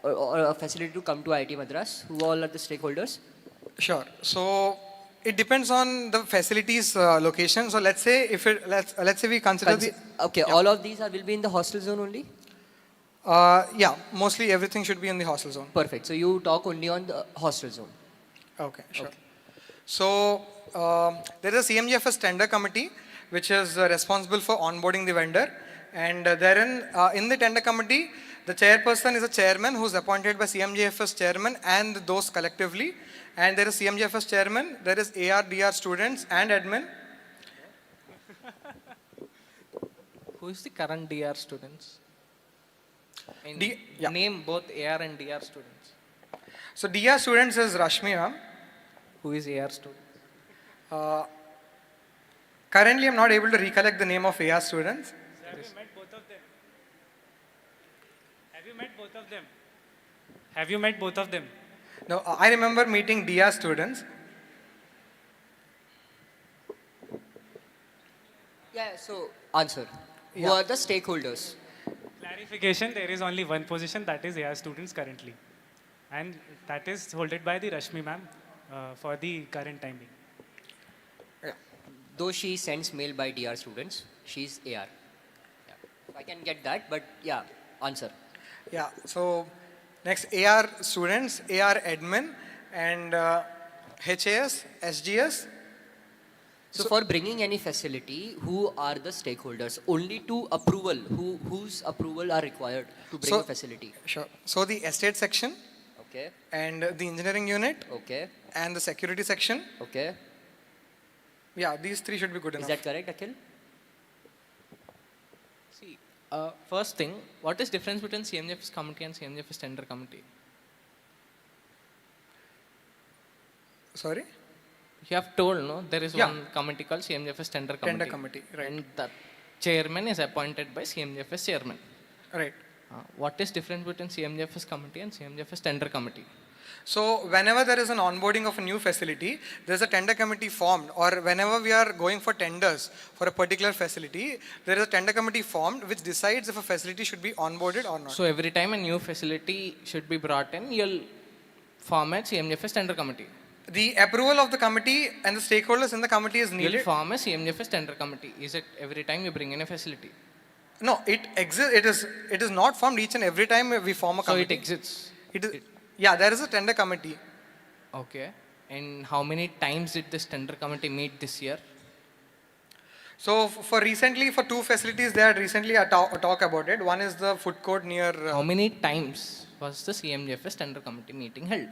or a facility to come to IIT Madras? Who all are the stakeholders? Sure. So it depends on the facilities location. So let's say if it let's say we consider the Okay, all of these will be in the hostel zone only? yeah, mostly everything should be in the hostel zone. Perfect. So you talk only on the hostel zone. Okay, sure. So there is a CMGFS tender committee which is responsible for onboarding the vendor, and therein in the tender committee the chairperson is a chairman who is appointed by CMGFS chairman and those collectively, and there is CMGFS chairman, there is AR/DR students and admin. Who is the current DR students? And Yeah. name both AR and DR students. So DR students is Rashmi ma'am. Who is AR student? Currently I'm not able to recollect the name of AR students. Have you met both of them? Have you met both of them? Have you met both of them? No, I remember meeting DR students. Yeah, so answer. Who Yeah. are the stakeholders? Clarification, there is only one position, that is AR students currently. And that is holded by the Rashmi ma'am for the current time being. Though she sends mail by DR students, she's AR. Yeah. I can get that, but yeah, answer. Yeah, so next AR students, AR admin, and HAS, SGS. So, for bringing any facility, who are the stakeholders? Only to approval. Whose approval are required to bring So- a facility? Sure. So the estate section Okay. and the engineering unit Okay. and the security section. Okay. Yeah, these three should be good Is enough. that correct, Akhil? See, first thing, what is difference between CMGFS committee and CMGFS tender committee? Sorry? You have told, no, there is Yeah. one committee called CMGFS tender committee. Tender committee, right. And the chairman is appointed by CMGFS chairman. Right. What is difference between CMGFS committee and CMGFS tender committee? So whenever there is an onboarding of a new facility, there is a tender committee formed, or whenever we are going for tenders for a particular facility, there is a tender committee formed which decides if a facility should be onboarded or not. So every time a new facility should be brought in, you'll form a CMGFS tender committee. The approval of the committee and the stakeholders in the committee is You'll needed. form a CMGFS tender committee. Is it every time you bring in a facility? No, it exists. It is not formed each and every time we form a So it committee. exists. It is. Yeah, there is a tender committee. Okay. And how many times did this tender committee meet this year? So for recently, for two facilities, they had recently a talk about it. One is the food court near. How many times was the CMGFS tender committee meeting held?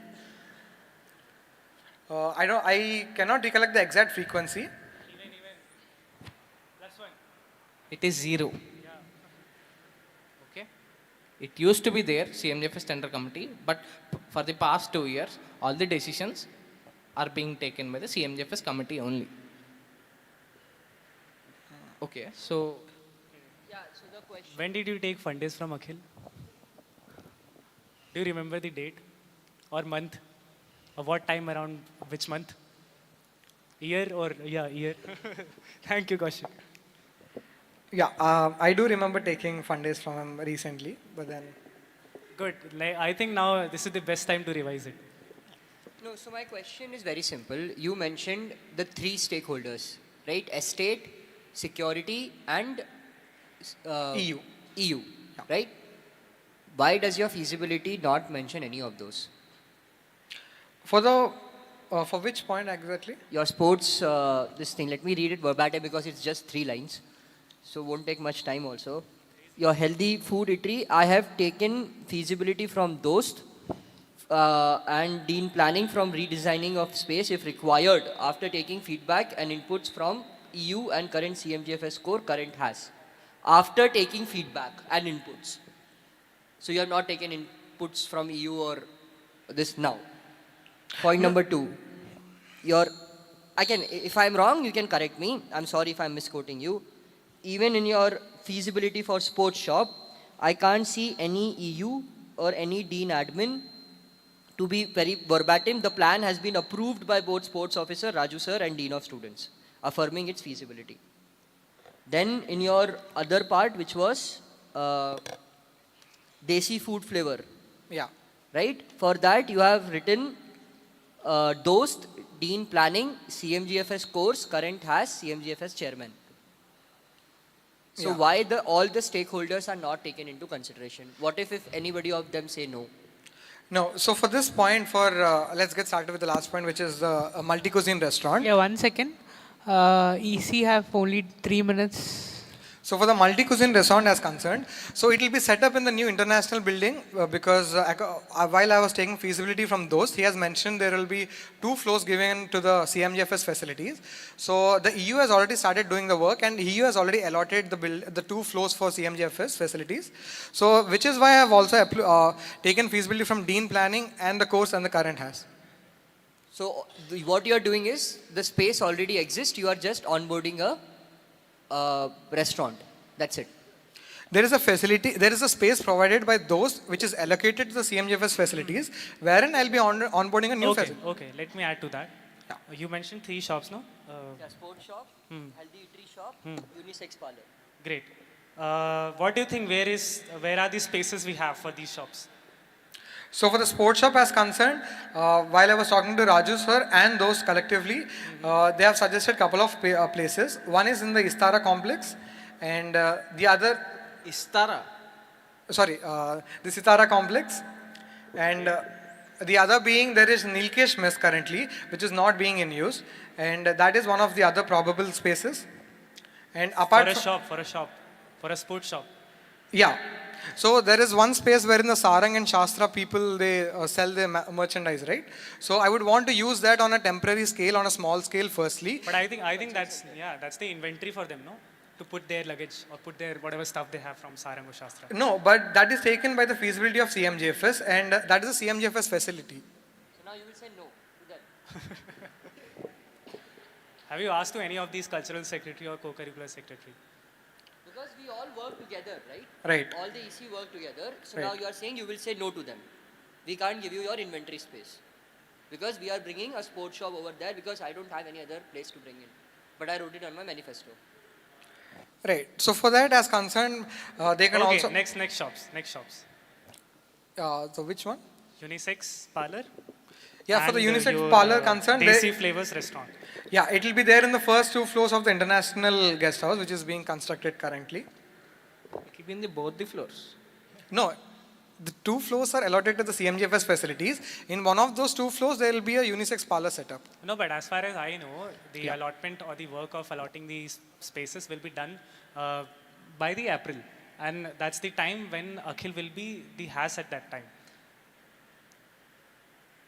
I cannot recollect the exact frequency. That's one. It is 0. Okay. It used to be there, CMGFS tender committee, but for the past 2 years, all the decisions are being taken by the CMGFS committee only. Okay, so Yeah, so the question. When did you take funds from Akhil? Do you remember the date or month? Or what time around which month? Year or, yeah, year. Thank you, Kaushik. Yeah, I do remember taking funds from him recently, but then. Good. Like, I think now this is the best time to revise it. No, so my question is very simple. You mentioned the 3 stakeholders, right? Estate, security, and EU. EU, right? Why does your feasibility not mention any of those? For which point exactly? Your sports, this thing, let me read it verbatim because it's just 3 lines. So won't take much time also. Your healthy food eatery, I have taken feasibility from Dost and Dean planning from redesigning of space if required after taking feedback and inputs from EU and current CMGFS core current has. After taking feedback and inputs. So you have not taken inputs from EU or this now. Point number 2. If I'm wrong, you can correct me. I'm sorry if I'm misquoting you. Even in your feasibility for sports shop, I can't see any EU or any dean admin to be very verbatim. The plan has been approved by both sports officer Raju sir and dean of students, affirming its feasibility. Then in your other part, which was desi food flavor, Yeah. right? For that you have written Dost, Dean Planning, CMGFS course, current has CMGFS chairman. So Yeah. why all the stakeholders are not taken into consideration? What if anybody of them say no? No, so for this point, let's get started with the last point, which is a multi-cuisine restaurant. Yeah, 1 second. EC have only 3 minutes. So for the multi-cuisine restaurant as concerned, so it will be set up in the new international building because while I was taking feasibility from those, he has mentioned there will be 2 floors given to the CMGFS facilities. So the EU has already started doing the work and EU has already allotted the 2 floors for CMGFS facilities. So which is why I have also taken feasibility from Dean Planning and the course and the current has. So what you are doing is the space already exists. You are just onboarding a restaurant. That's it. There is a facility, there is a space provided by those which is allocated to the CMGFS facilities, wherein I'll be onboarding a new Okay, facility. okay. Let me add to that. Yeah. You mentioned 3 shops, no? Yeah, sports shop, healthy eatery shop, unisex parlor. Great. What do you think? Where are the spaces we have for these shops? So for the sports shop as concerned, while I was talking to Raju sir and those collectively, they have suggested a couple of places. One is in the Istara complex and the other, Istara. the Sitara complex and the other being there is Nilkesh mess currently, which is not being in use, and that is one of the other probable spaces. And apart For a sports shop. yeah. So there is one space wherein the Sarang and Shastra people, they sell their merchandise, right? So I would want to use that on a temporary scale, on a small scale firstly. But I think that's the inventory for them, no? To put their luggage or put their whatever stuff they have from Sarang or Shastra. No, but that is taken by the feasibility of CMGFS and that is a CMGFS facility. So now you will say no to that. Have you asked to any of these cultural secretary or co-curricular secretary? Because we all work together, right? Right. All the EC work together. So Right. now you are saying you will say no to them. We can't give you your inventory space. Because we are bringing a sports shop over there because I don't have any other place to bring in. But I wrote it on my manifesto. Right. So for that as concerned, they can Okay, also... next shops. so which one? Unisex parlor. Yeah, for the and unisex your, parlor concerned, Desi Flavors restaurant. yeah, it will be there in the first 2 floors of the international guest house, which is being constructed currently. It will be in both the floors. No, the 2 floors are allotted to the CMGFS facilities. In one of those 2 floors, there will be a unisex parlor setup. No, but as far as I know, the allotment or the work of allotting these spaces will be done by the April. And that's the time when Akhil will be the has at that time.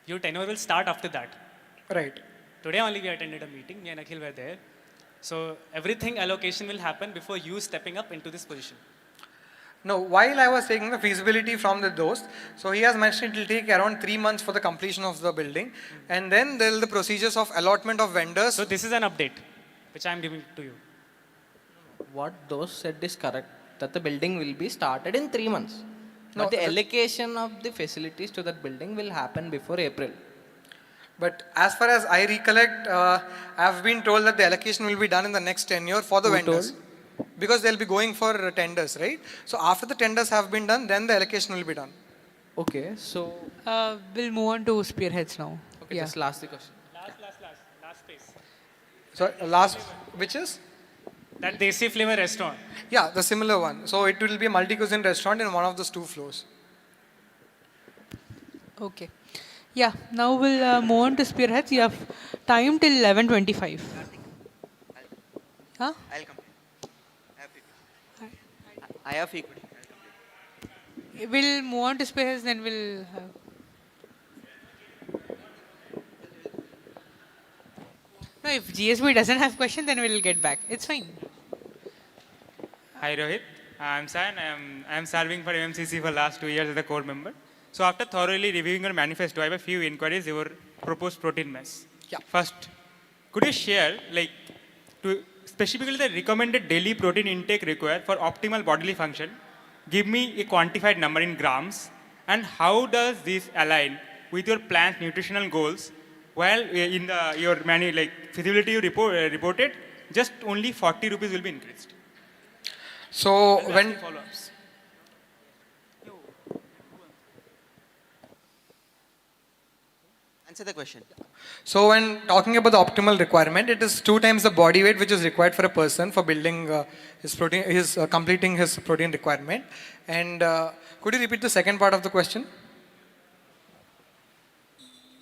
Your tenure will start after that. Right. Today only we attended a meeting, me and Akhil were there. So everything allocation will happen before you stepping up into this position. No, while I was taking the feasibility from the Dost, so he has mentioned it will take around 3 months for the completion of the building. And then there will be the procedures of allotment of vendors. So this is an update, which I am giving to you. What those said is correct, that the building will be started in 3 months. No, But the that- allocation of the facilities to that building will happen before April. But as far as I recollect, I have been told that the allocation will be done in the next tenure for the Who vendors. Because they'll be going for tenders, right? So after the tenders have been done, then the allocation will be done. Okay, so We'll move on to spearheads now. okay, Yeah. just last the question. Last space. So last, which is? That Desi Flavor restaurant. Yeah, the similar one. So it will be a multi-cuisine restaurant in one of those 2 floors. Okay. Yeah, now we'll move on to spearheads. You have time till 11:25. Huh? I'll come. I have equity. We'll move on to spearheads, then we'll have. No, if GSB doesn't have question, then we'll get back. It's fine. Hi Rohit, I'm San. I'm serving for MMCC for last 2 years as a core member. So after thoroughly reviewing your manifesto, I have a few inquiries your proposed protein mess. Yeah. First, could you share specifically the recommended daily protein intake required for optimal bodily function give me a quantified number in grams, and how does this align with your plant's nutritional goals? Well, in your like feasibility you reported, just only 40 rupees will be increased. So when Follow-ups. Answer the question. So when talking about the optimal requirement, it is 2 times the body weight which is required for a person for building his protein, completing his protein requirement. And could you repeat the second part of the question?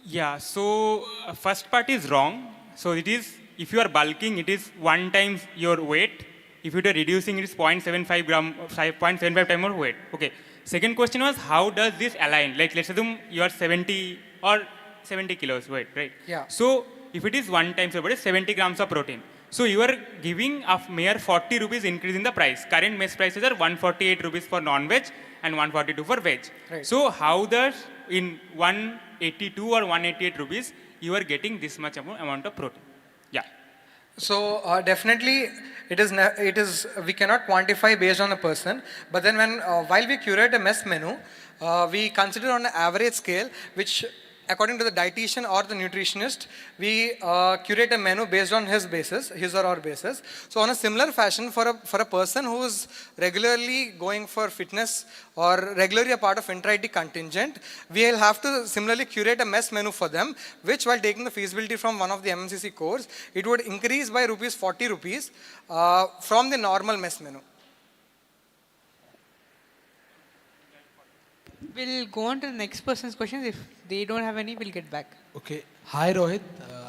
Yeah, so first part is wrong. So it is, if you are bulking, it is 1 times your weight. If you are reducing, it is 0.75 gram, 0.75 times more weight. Okay. Second question was, how does this align? Like, let's assume you are 70 or 70 kilos weight, right? Yeah. So if it is 1 times your body, 70 grams of protein. So you are giving a mere 40 rupees increase in the price. Current mess prices are 148 rupees for non-veg and 142 for veg. Right. So how does in 182 or 188 rupees you are getting this much amount of protein? Yeah. So definitely it is we cannot quantify based on a person, but then when while we curate a mess menu, we consider on an average scale, which according to the dietitian or the nutritionist, we curate a menu based on his or our basis. So on a similar fashion, for a person who is regularly going for fitness or regularly a part of intra-IT contingent, we will have to similarly curate a mess menu for them, which while taking the feasibility from one of the MMCC cores, it would increase by 40 rupees from the normal mess menu. We'll go on to the next person's questions. If they don't have any, we'll get back. Okay. Hi Rohit,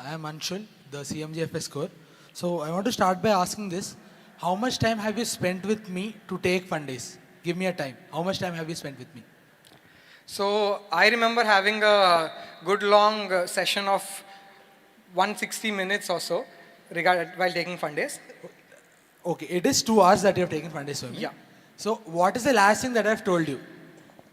I am Anshul, the CMGFS core. So I want to start by asking this. How much time have you spent with me to take fun days? Give me a time. How much time have you spent with me? So I remember having a good long session of 160 minutes or so while taking fun days. Okay, it is 2 hours that you have taken fun days for me. Yeah. So what is the last thing that I have told you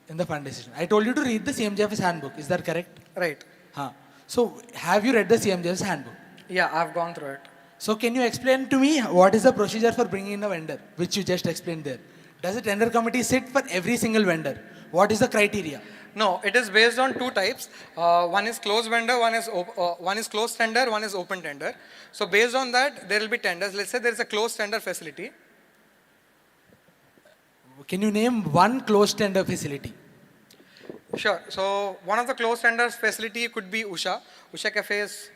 in the fun day session? I told you to read the CMGFS handbook. Is that correct? Right. Huh. So have you read the CMGFS handbook? Yeah, I've gone through it. So can you explain to me what is the procedure for bringing in a vendor, which you just explained there? Does a tender committee sit for every single vendor? What is the criteria? No, it is based on 2 types. One is closed vendor, one is closed tender, one is open tender. So based on that, there will be tenders. Let's say there is a closed tender facility. Can you name one closed tender facility? Sure. So one of the closed tenders facility could be Usha. Usha Cafes.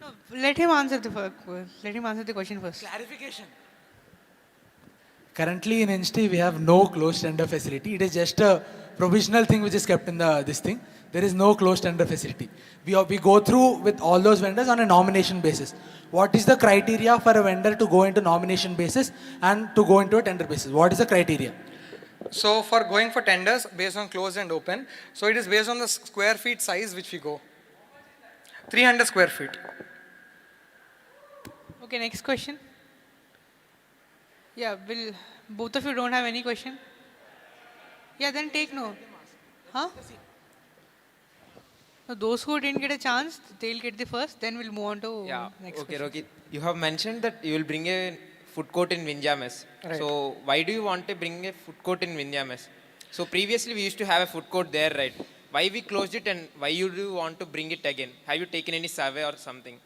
No, let him answer the question first. Clarification. Currently in Insti, we have no closed tender facility. It is just a provisional thing which is kept in this thing. There is no closed tender facility. We go through with all those vendors on a nomination basis. What is the criteria for a vendor to go into nomination basis and to go into a tender basis? What is the criteria? So for going for tenders based on closed and open, so it is based on the square feet size which we go. 300 square feet. Okay, next question. Yeah, both of you don't have any question? Yeah, then take note. Huh? So those who didn't get a chance, they'll get the first, then we'll move on to next Okay, question. Rohit, you have mentioned that you will bring a food court in Vindhya Mess. Right. So why do you want to bring a food court in Vindhya Mess? So previously we used to have a food court there, right? Why we closed it and why you do want to bring it again? Have you taken any survey or something?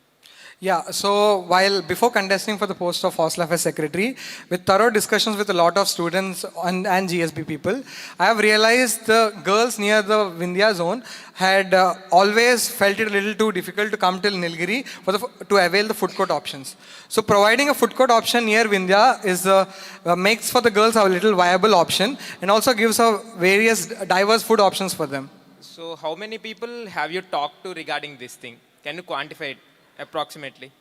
Yeah, so before contesting for the post of Hostel Affairs Secretary, with thorough discussions with a lot of students and GSB people, I have realized the girls near the Vindhya zone had always felt it a little too difficult to come till Nilgiri to avail the food court options. So providing a food court option near Vindhya is makes for the girls a little viable option and also gives various diverse food options for them. So how many people have you talked to regarding this thing? Can you quantify it approximately?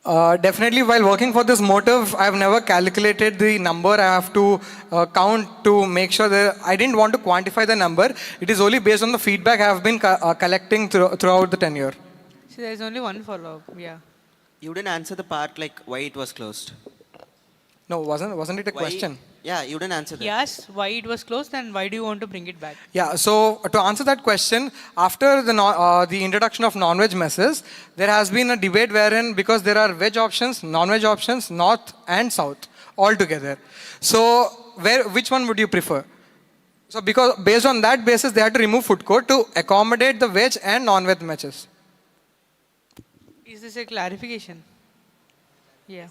Definitely, while working for this motive, I have never calculated the number. I have to count to make sure that I didn't want to quantify the number. It is only based on the feedback I have been collecting throughout the tenure. So there's only one follow-up. Yeah. You didn't answer the part like why it was closed. No, wasn't it a question? Yeah, you didn't answer that. He asked why it was closed and why do you want to bring it back? Yeah, so to answer that question, after the introduction of non-veg messes, there has been a debate wherein because there are veg options, non-veg options, north and south altogether. So which one would you prefer? So because based on that basis, they had to remove food court to accommodate the veg and non-veg matches. Is this a clarification? Yeah.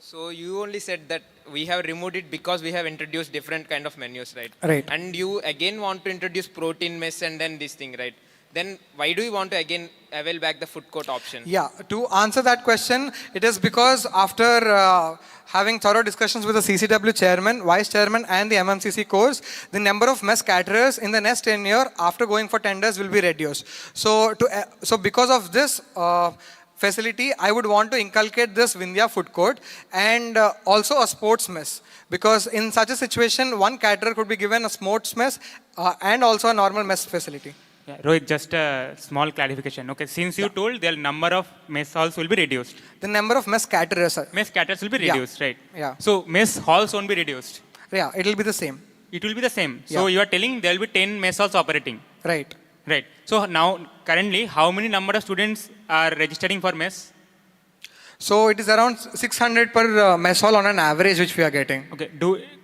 So you only said that we have removed it because we have introduced different kind of menus, right? Right. And you again want to introduce protein mess and then this thing, right? Then why do you want to again avail back the food court option? Yeah, to answer that question, it is because after having thorough discussions with the CCW chairman, vice chairman and the MMCC course, the number of mess caterers in the next tenure after going for tenders will be reduced. So, so because of this facility, I would want to inculcate this Vindhya food court and also a sports mess. Because in such a situation, one caterer could be given a sports mess and also a normal mess facility. Yeah, Rohit, just a small clarification. Okay, since you told the number of mess halls will be reduced. The number of mess caterers. Mess caterers will be reduced, right? Yeah. So mess halls won't be reduced. Yeah, it will be the same. It will be the same. Yeah. So you are telling there will be 10 mess halls operating. Right. Right. So now, currently, how many number of students are registering for mess? So it is around 600 per mess hall on an average which we are getting. Okay.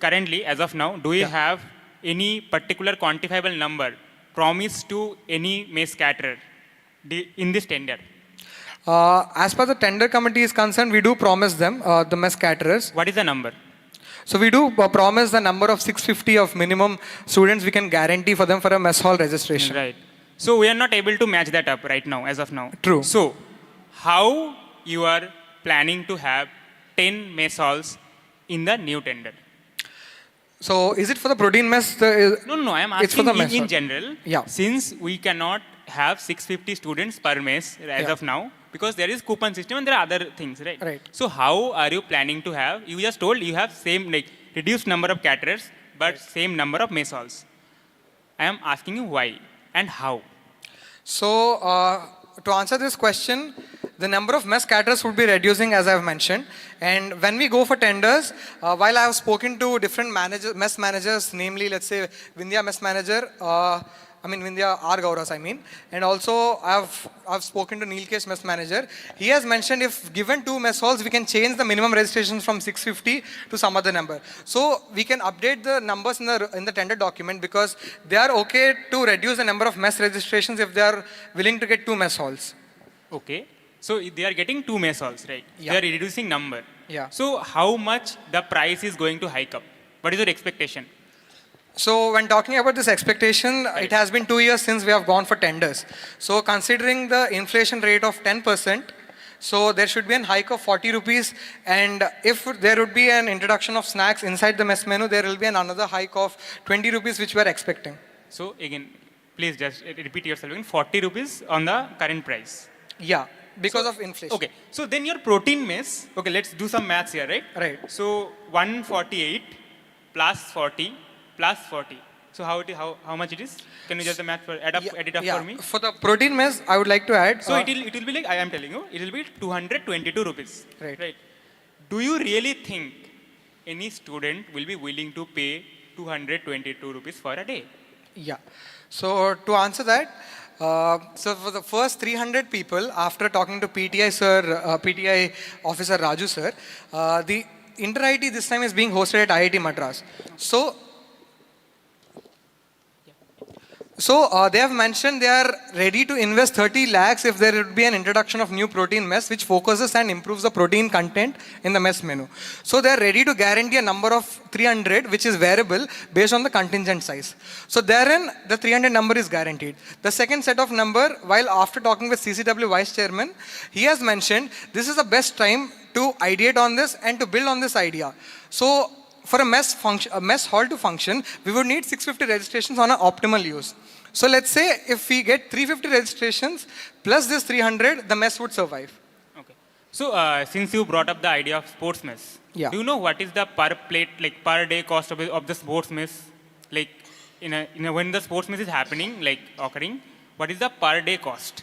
Currently, as of now, do you have any particular quantifiable number promised to any mess caterer in this tender? As per the tender committee is concerned, we do promise them, the mess caterers. What is the number? So we do promise the number of 650 of minimum students we can guarantee for them for a mess hall registration. Right. So we are not able to match that up right now, as of now. True. So how you are planning to have 10 mess halls in the new tender? So is it for the protein mess? No, I am It's for asking the mess in hall. general. Yeah. Since we cannot have 650 students per mess as of now, because there is coupon system and there are other things, right? Right. So how are you planning to have? You just told you have same reduced number of caterers, but same number of mess halls. I am asking you why and how. So to answer this question, the number of mess caterers would be reducing as I have mentioned. And when we go for tenders, while I have spoken to different mess managers, namely let's say Vindhya mess manager, Vindhya R. Gauras, and also I've spoken to Neelkesh mess manager. He has mentioned if given 2 mess halls, we can change the minimum registrations from 650 to some other number. So we can update the numbers in the tender document because they are okay to reduce the number of mess registrations if they are willing to get 2 mess halls. Okay. So they are getting 2 mess halls, right? Yeah. They are reducing number. Yeah. So how much the price is going to hike up? What is your expectation? So when talking about this expectation, it has been 2 years since we have gone for tenders. So considering the inflation rate of 10%, so there should be a hike of 40 rupees. And if there would be an introduction of snacks inside the mess menu, there will be another hike of 20 rupees which we are expecting. So again, please just repeat yourself again. 40 rupees on the current price. Yeah, because of inflation. Okay. So then your protein mess, okay, let's do some maths here, right? Right. So 148 plus 40 plus 40. So how much it is? Can you just the math add it up for me? For the protein mess, I would like to add. So it will be like I am telling you, it will be 222 rupees. Right. Do you really think any student will be willing to pay 222 rupees for a day? Yeah. So to answer that, so for the first 300 people, after talking to PTI sir, PTI officer Raju sir, the inter-IT this time is being hosted at IIT Madras. So they have mentioned they are ready to invest 30 lakhs if there would be an introduction of new protein mess which focuses and improves the protein content in the mess menu. So they are ready to guarantee a number of 300 which is variable based on the contingent size. So therein the 300 number is guaranteed. The second set of number, while after talking with CCW vice chairman, he has mentioned this is the best time to ideate on this and to build on this idea. So for a mess hall to function, we would need 650 registrations on an optimal use. So let's say if we get 350 registrations plus this 300, the mess would survive. Okay. So since you brought up the idea of sports mess, Yeah. do you know what is the per plate, like per day cost of the sports mess? Like when the sports mess is happening, like occurring, what is the per day cost?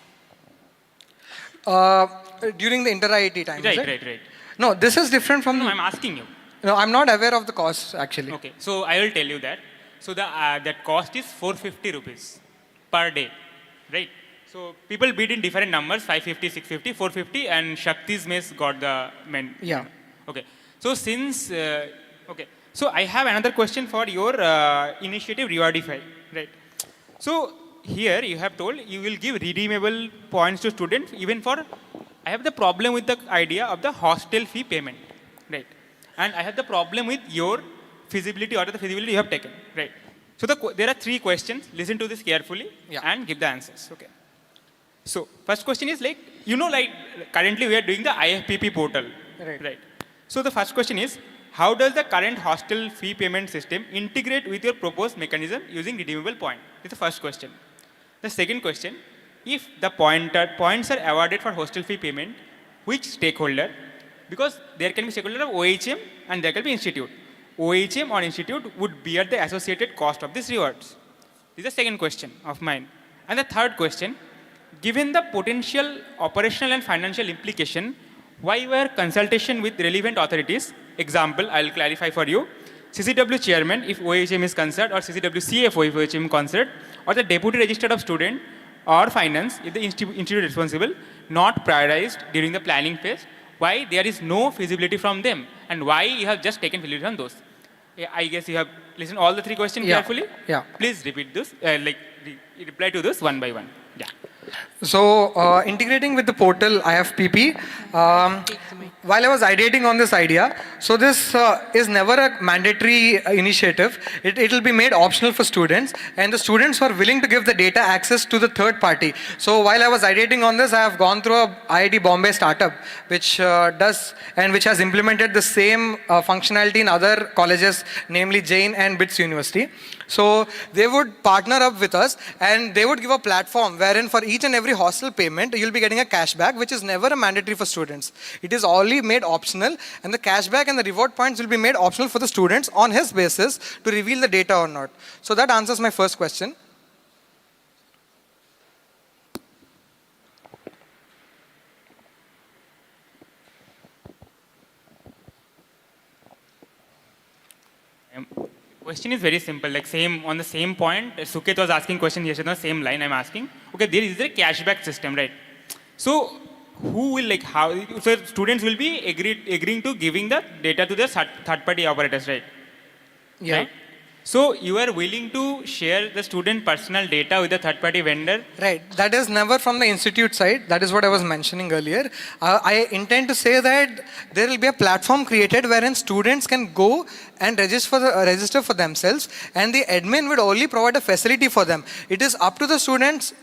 During the inter-IIT time, is it? Right. No, this is different from... No, I'm asking you. No, I'm not aware of the costs actually. Okay, so I will tell you that. So that cost is 450 rupees per day, right? So people bid in different numbers, 550, 650, 450, and Shakti's mess got the Yeah. Okay, So since, okay, so I have another question for your initiative Rewardify, right? So here you have told you will give redeemable points to students even for, I have the problem with the idea of the hostel fee payment, right? And I have the problem with your feasibility or the feasibility you have taken, right? So there are three questions. Listen to this carefully and give the answers, okay? So first question is like, like currently we are doing the IFPP portal, right? So the first question is, how does the current hostel fee payment system integrate with your proposed mechanism using redeemable point? This is the first question. The second question, if the points are awarded for hostel fee payment, which stakeholder? Because there can be stakeholder of OHM and there can be institute. OHM or institute would bear the associated cost of these rewards. This is the second question of mine. And the third question, given the potential operational and financial implication, why were consultation with relevant authorities? Example, I'll clarify for you. CCW chairman if OHM is concerned, or CCW CFO if OHM is concerned, or the deputy register of student or finance if the institute is responsible, not prioritized during the planning phase. Why there is no feasibility from them, and why you have just taken feasibility from those? Yeah, I guess you have listened all the three questions carefully. Yeah. Please repeat this, reply to this one by one. Yeah. So integrating with the portal IFPP, while I was ideating on this idea, so this is never a mandatory initiative. It will be made optional for students, and the students who are willing to give the data access to the third party. So while I was ideating on this, I have gone through a IIT Bombay startup which does and which has implemented the same functionality in other colleges, namely Jain and BITS University. So they would partner up with us and they would give a platform wherein for each and every hostel payment, you'll be getting a cashback, which is never a mandatory for students. It is only made optional, and the cashback and the reward points will be made optional for the students on his basis to reveal the data or not. So that answers my first question. Question is very simple, like same on the same point. Suket was asking question yesterday on the same line I'm asking. Okay, there is a cashback system, right? So who will so students will be agreeing to giving the data to the third party operators, right? Yeah. Right? So you are willing to share the student personal data with the third party vendor? Right. That is never from the institute side. That is what I was mentioning earlier. I intend to say that there will be a platform created wherein students can go and register for themselves, and the admin would only provide a facility for them. It is up to the students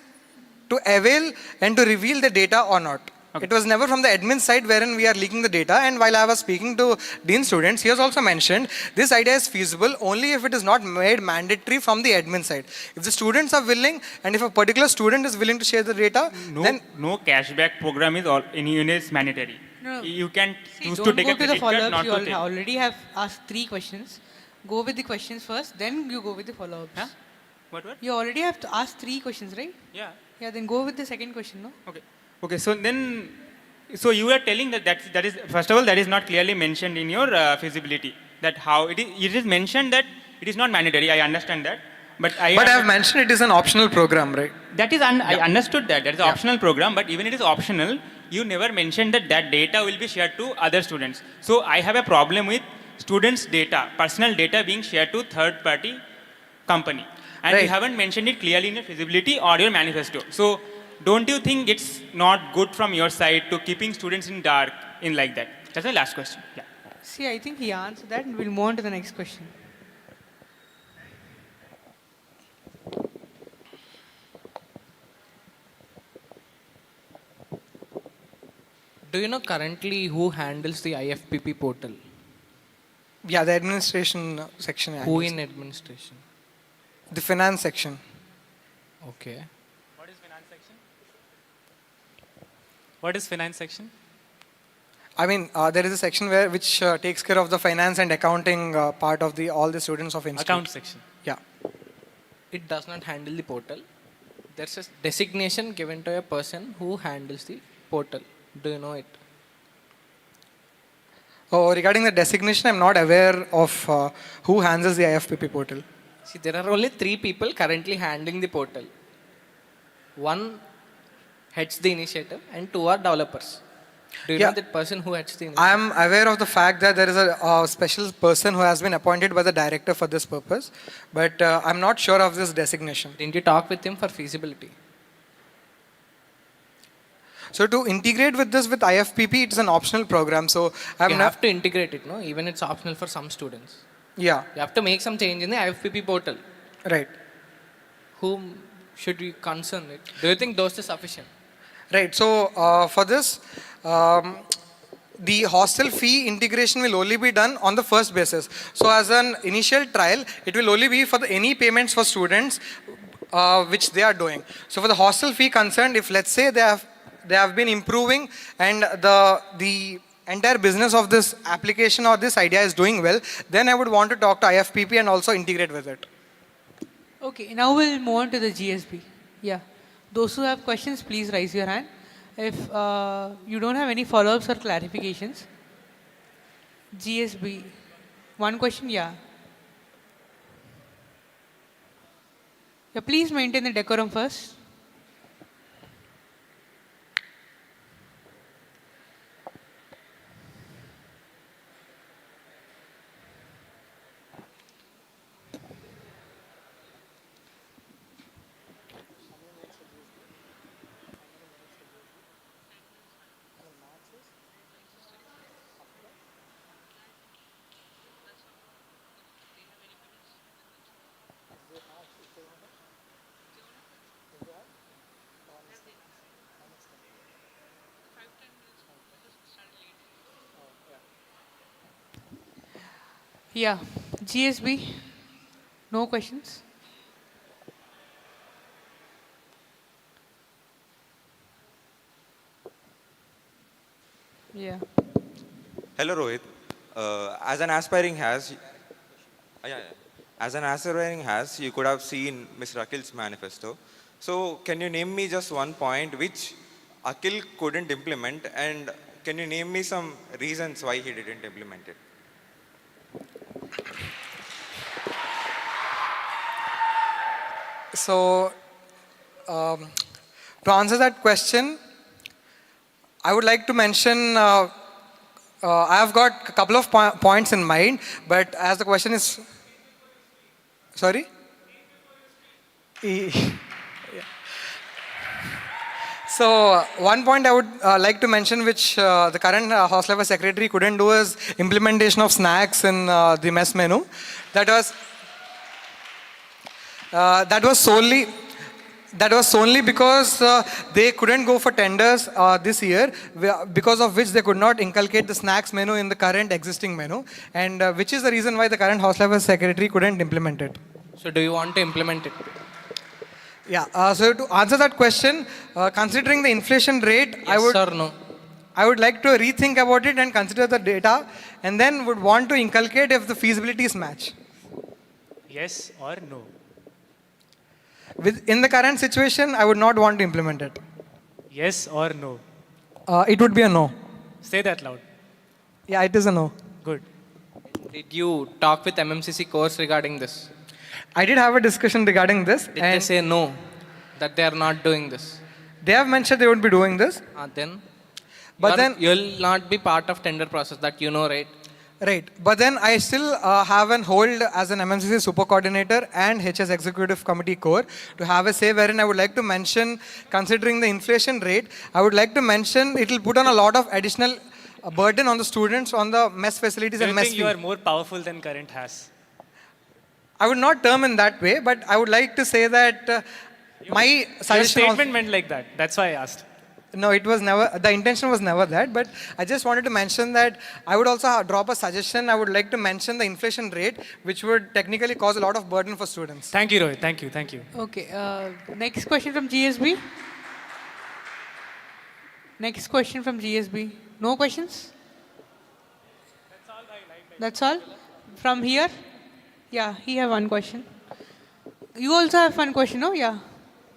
to avail and to reveal the data or not. Okay. It was never from the admin side wherein we are leaking the data. And while I was speaking to Dean students, he has also mentioned this idea is feasible only if it is not made mandatory from the admin side. If the students are willing, and if a particular student is willing to share the data, then no cashback program is is mandatory. No. You can choose to Don't take go a to the credit card, follow-ups. not You to take. already have asked 3 questions. Go with the questions first, then you go with the follow-ups. Huh? What? You already have to ask 3 questions, right? Yeah. Yeah, then go with the second question, no? Okay. Okay. So then, so you are telling that is first of all that is not clearly mentioned in your feasibility. That how it is. It is mentioned that it is not mandatory. I understand that, but I have mentioned it is an optional program, right? That is I understood that is an optional program, but even it is optional, you never mentioned that data will be shared to other students. So I have a problem with students' data, personal data being shared to third-party company, and you haven't mentioned it clearly in your feasibility or your manifesto. So don't you think it's not good from your side to keeping students in dark in like that? That's my last question. Yeah. See, I think he answered that, and we'll move on to the next question. Do you know currently who handles the IFPP portal? Yeah, the administration section. Who in administration? The finance section. Okay. What is finance section? What is finance section? I mean, there is a section which takes care of the finance and accounting part of all the students of institute. Account section. Yeah. It does not handle the portal. There's a designation given to a person who handles the portal. Do you know it? Oh, regarding the designation, I'm not aware of who handles the IFPP portal. See, there are only 3 people currently handling the portal. 1 heads the initiative and 2 are developers. Do you Yeah. know that person who etched the I am aware of the fact that there is a special person who has been appointed by the director for this purpose, but I'm not sure of this designation. Didn't you talk with him for feasibility? So to integrate with this with IFPP, it's an optional program. So I'm You not. have to integrate it, no? Even it's optional for some students. Yeah. You have to make some change in the IFPP portal. Right. Whom should we concern it? Do you think those are sufficient? Right. So for this, the hostel fee integration will only be done on the first basis. So as an initial trial, it will only be for any payments for students which they are doing. So for the hostel fee concerned, if let's say they have been improving and the entire business of this application or this idea is doing well, then I would want to talk to IFPP and also integrate with it. Okay, now we'll move on to the GSB. Yeah. Those who have questions, please raise your hand. If you don't have any follow-ups or clarifications, GSB. One question, yeah. Yeah, please maintain the decorum first. Yeah, GSB. No questions. Yeah. Hello, Rohit. As an aspiring has, you could have seen Mr. Akhil's manifesto. So, can you name me just one point which Akhil couldn't implement, and can you name me some reasons why he didn't implement it? So to answer that question, I would like to mention, I have got a couple of points in mind, but as the question is, sorry? Yeah. So one point I would like to mention, which the current house level secretary couldn't do, is implementation of snacks in the mess menu. That was solely because they couldn't go for tenders this year, because of which they could not inculcate the snacks menu in the current existing menu, and which is the reason why the current house level secretary couldn't implement it. So do you want to implement it? Yeah. So to answer that question, considering the inflation rate, Yes or no? I would like to rethink about it and consider the data, and then would want to inculcate if the feasibilities match. Yes or no? In the current situation, I would not want to implement it. Yes or no? It would be a no. Say that loud. Yeah, it is a no. Good. Did you talk with MMCC course regarding this? I did have a discussion regarding this. Did they say no, that they are not doing this? They have mentioned they would be doing this. Then? But then you'll not be part of tender process, that you know, right? Right. But then I still have an hold as an MMCC super coordinator and HS executive committee core to have a say, wherein I would like to mention, considering the inflation rate, I would like to mention it will put on a lot of additional burden on the students on the mess facilities Do and you mess think you are more powerful than current has? I would not term in that way, but I would like to say that my suggestion. Your statement meant like that. That's why I asked. No, it was never, the intention was never that, but I just wanted to mention that I would also drop a suggestion. I would like to mention the inflation rate, which would technically cause a lot of burden for students. Thank you, Rohit. Thank you. Thank you. Okay. Next question from GSB. Next question from GSB. No questions? That's all? From here? Yeah, he have one question. You also have one question, no? Yeah.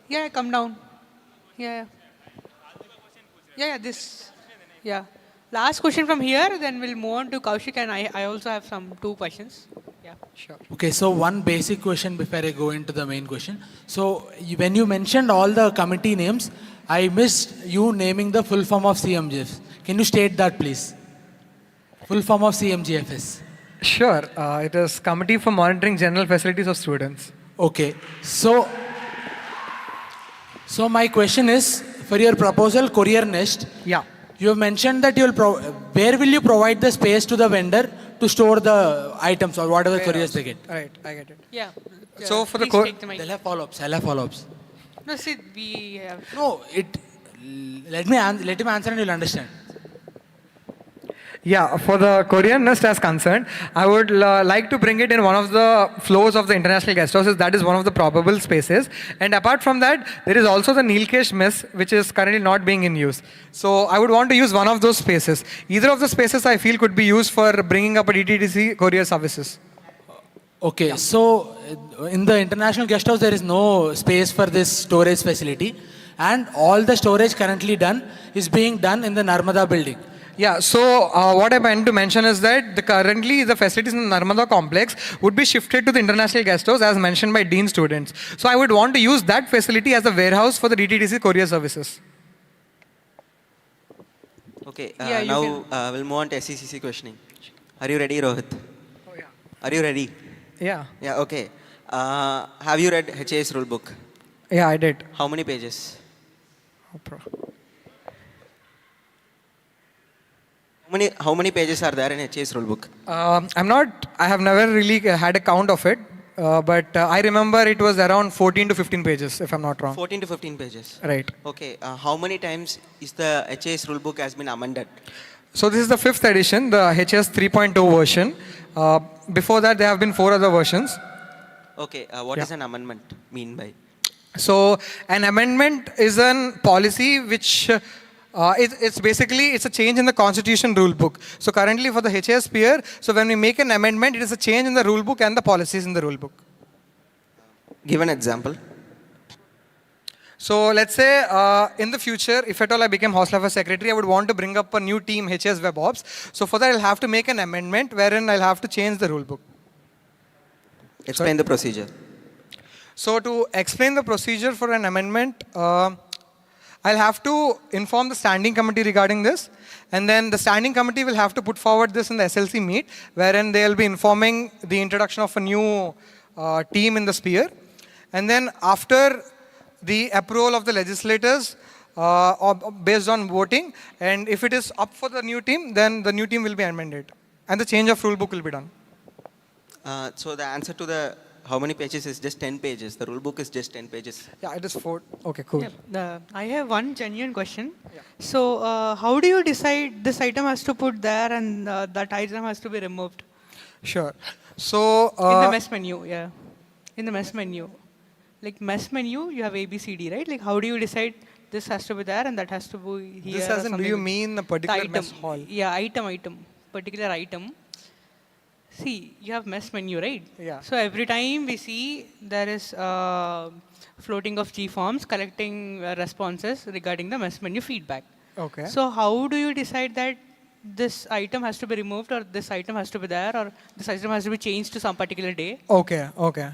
Yeah, come down. Yeah. Yeah, this. Yeah. Last question from here, then we'll move on to Kaushik, and I also have two questions. Yeah, sure. Okay, so one basic question before I go into the main question. So when you mentioned all the committee names, I missed you naming the full form of CMGFs. Can you state that, please? Full form of CMGFS. Sure. It is Committee for Monitoring General Facilities of Students. Okay. So my question is, for your proposal, Courier Nest, Yeah. you have mentioned that where will you provide the space to the vendor to store the items or whatever couriers they get? Right, I get it. Yeah. So for the Please co- take the mic. They'll have follow-ups. I'll have follow-ups. No, see, we have. No, let him answer and you'll understand. Yeah, for the Korean nest as concerned, I would like to bring it in one of the floors of the international guest houses. That is one of the probable spaces. And apart from that, there is also the Nilkesh mess, which is currently not being in use. So I would want to use one of those spaces. Either of the spaces I feel could be used for bringing up a DTDC courier services. Okay, so in the international guest house, there is no space for this storage facility. And all the storage currently done is being done in the Narmada building. Yeah, so what I meant to mention is that currently the facilities in the Narmada complex would be shifted to the international guest house as mentioned by Dean students. So I would want to use that facility as a warehouse for the DTDC courier services. Okay, Yeah, you now we'll move on to SECC questioning. Are you ready, Rohit? Oh, yeah. Are you ready? Yeah. Yeah, okay. Have you read HAS rulebook? Yeah, I did. How many pages? How many pages are there in HAS rulebook? I have never really had a count of it, but I remember it was around 14 to 15 pages, if I'm not wrong. 14 to 15 pages. Right. Okay, how many times is the HAS rulebook has been amended? So this is the 5th edition, the HS 3.0 version. Before that, there have been 4 other versions. Okay, what is an amendment mean by? So an amendment is a policy which it's basically a change in the constitution rule book. So currently for the HS sphere, so when we make an amendment, it is a change in the rule book and the policies in the rule book. Give an example. So let's say in the future, if at all I become Hostel Affairs Secretary, I would want to bring up a new team, HS Web Ops. So for that, I'll have to make an amendment wherein I'll have to change the rule book. Explain the procedure. So to explain the procedure for an amendment, I'll have to inform the standing committee regarding this. And then the standing committee will have to put forward this in the SLC meet, wherein they'll be informing the introduction of a new team in the sphere. And then after the approval of the legislators based on voting, and if it is up for the new team, then the new team will be amended. And the change of rule book will be done. So the answer to the how many pages is just 10 pages. The rule book is just 10 pages. Yeah, it is 4. Okay, cool. Yeah, I have one genuine question. Yeah. So, how do you decide this item has to put there and that item has to be removed? Sure. So in the mess menu, yeah. In the mess menu. Like mess menu, you have A, B, C, D, right? Like how do you decide this has to be there and that has to be here? This doesn't, do you mean a particular mess hall? Yeah, item, particular item. See, you have mess menu, right? Yeah. So every time we see there is floating of G forms collecting responses regarding the mess menu feedback. Okay. So how do you decide that this item has to be removed or this item has to be there or this item has to be changed to some particular day? Okay, okay.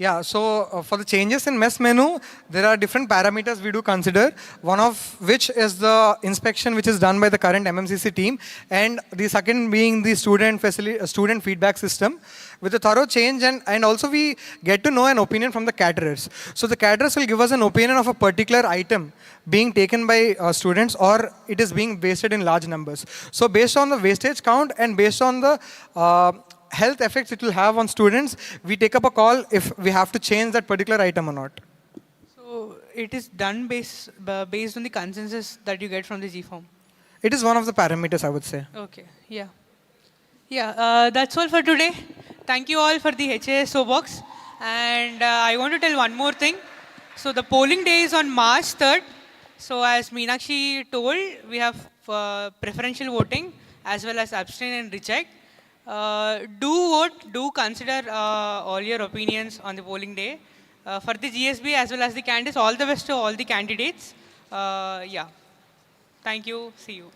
Yeah, so for the changes in mess menu, there are different parameters we do consider, one of which is the inspection which is done by the current MMCC team, and the second being the student feedback system with a thorough change, and also we get to know an opinion from the caterers. So the caterers will give us an opinion of a particular item being taken by students or it is being wasted in large numbers. So based on the wastage count and based on the health effects it will have on students, we take up a call if we have to change that particular item or not. So it is done based on the consensus that you get from the G form? It is one of the parameters, I would say. Okay, yeah. Yeah, that's all for today. Thank you all for the HAS Soapbox. And I want to tell one more thing. So the polling day is on March 3rd. So as Meenakshi told, we have preferential voting as well as abstain and reject. Do vote, do consider all your opinions on the polling day. For the GSB as well as the candidates, all the best to all the candidates. Yeah. Thank you. See you.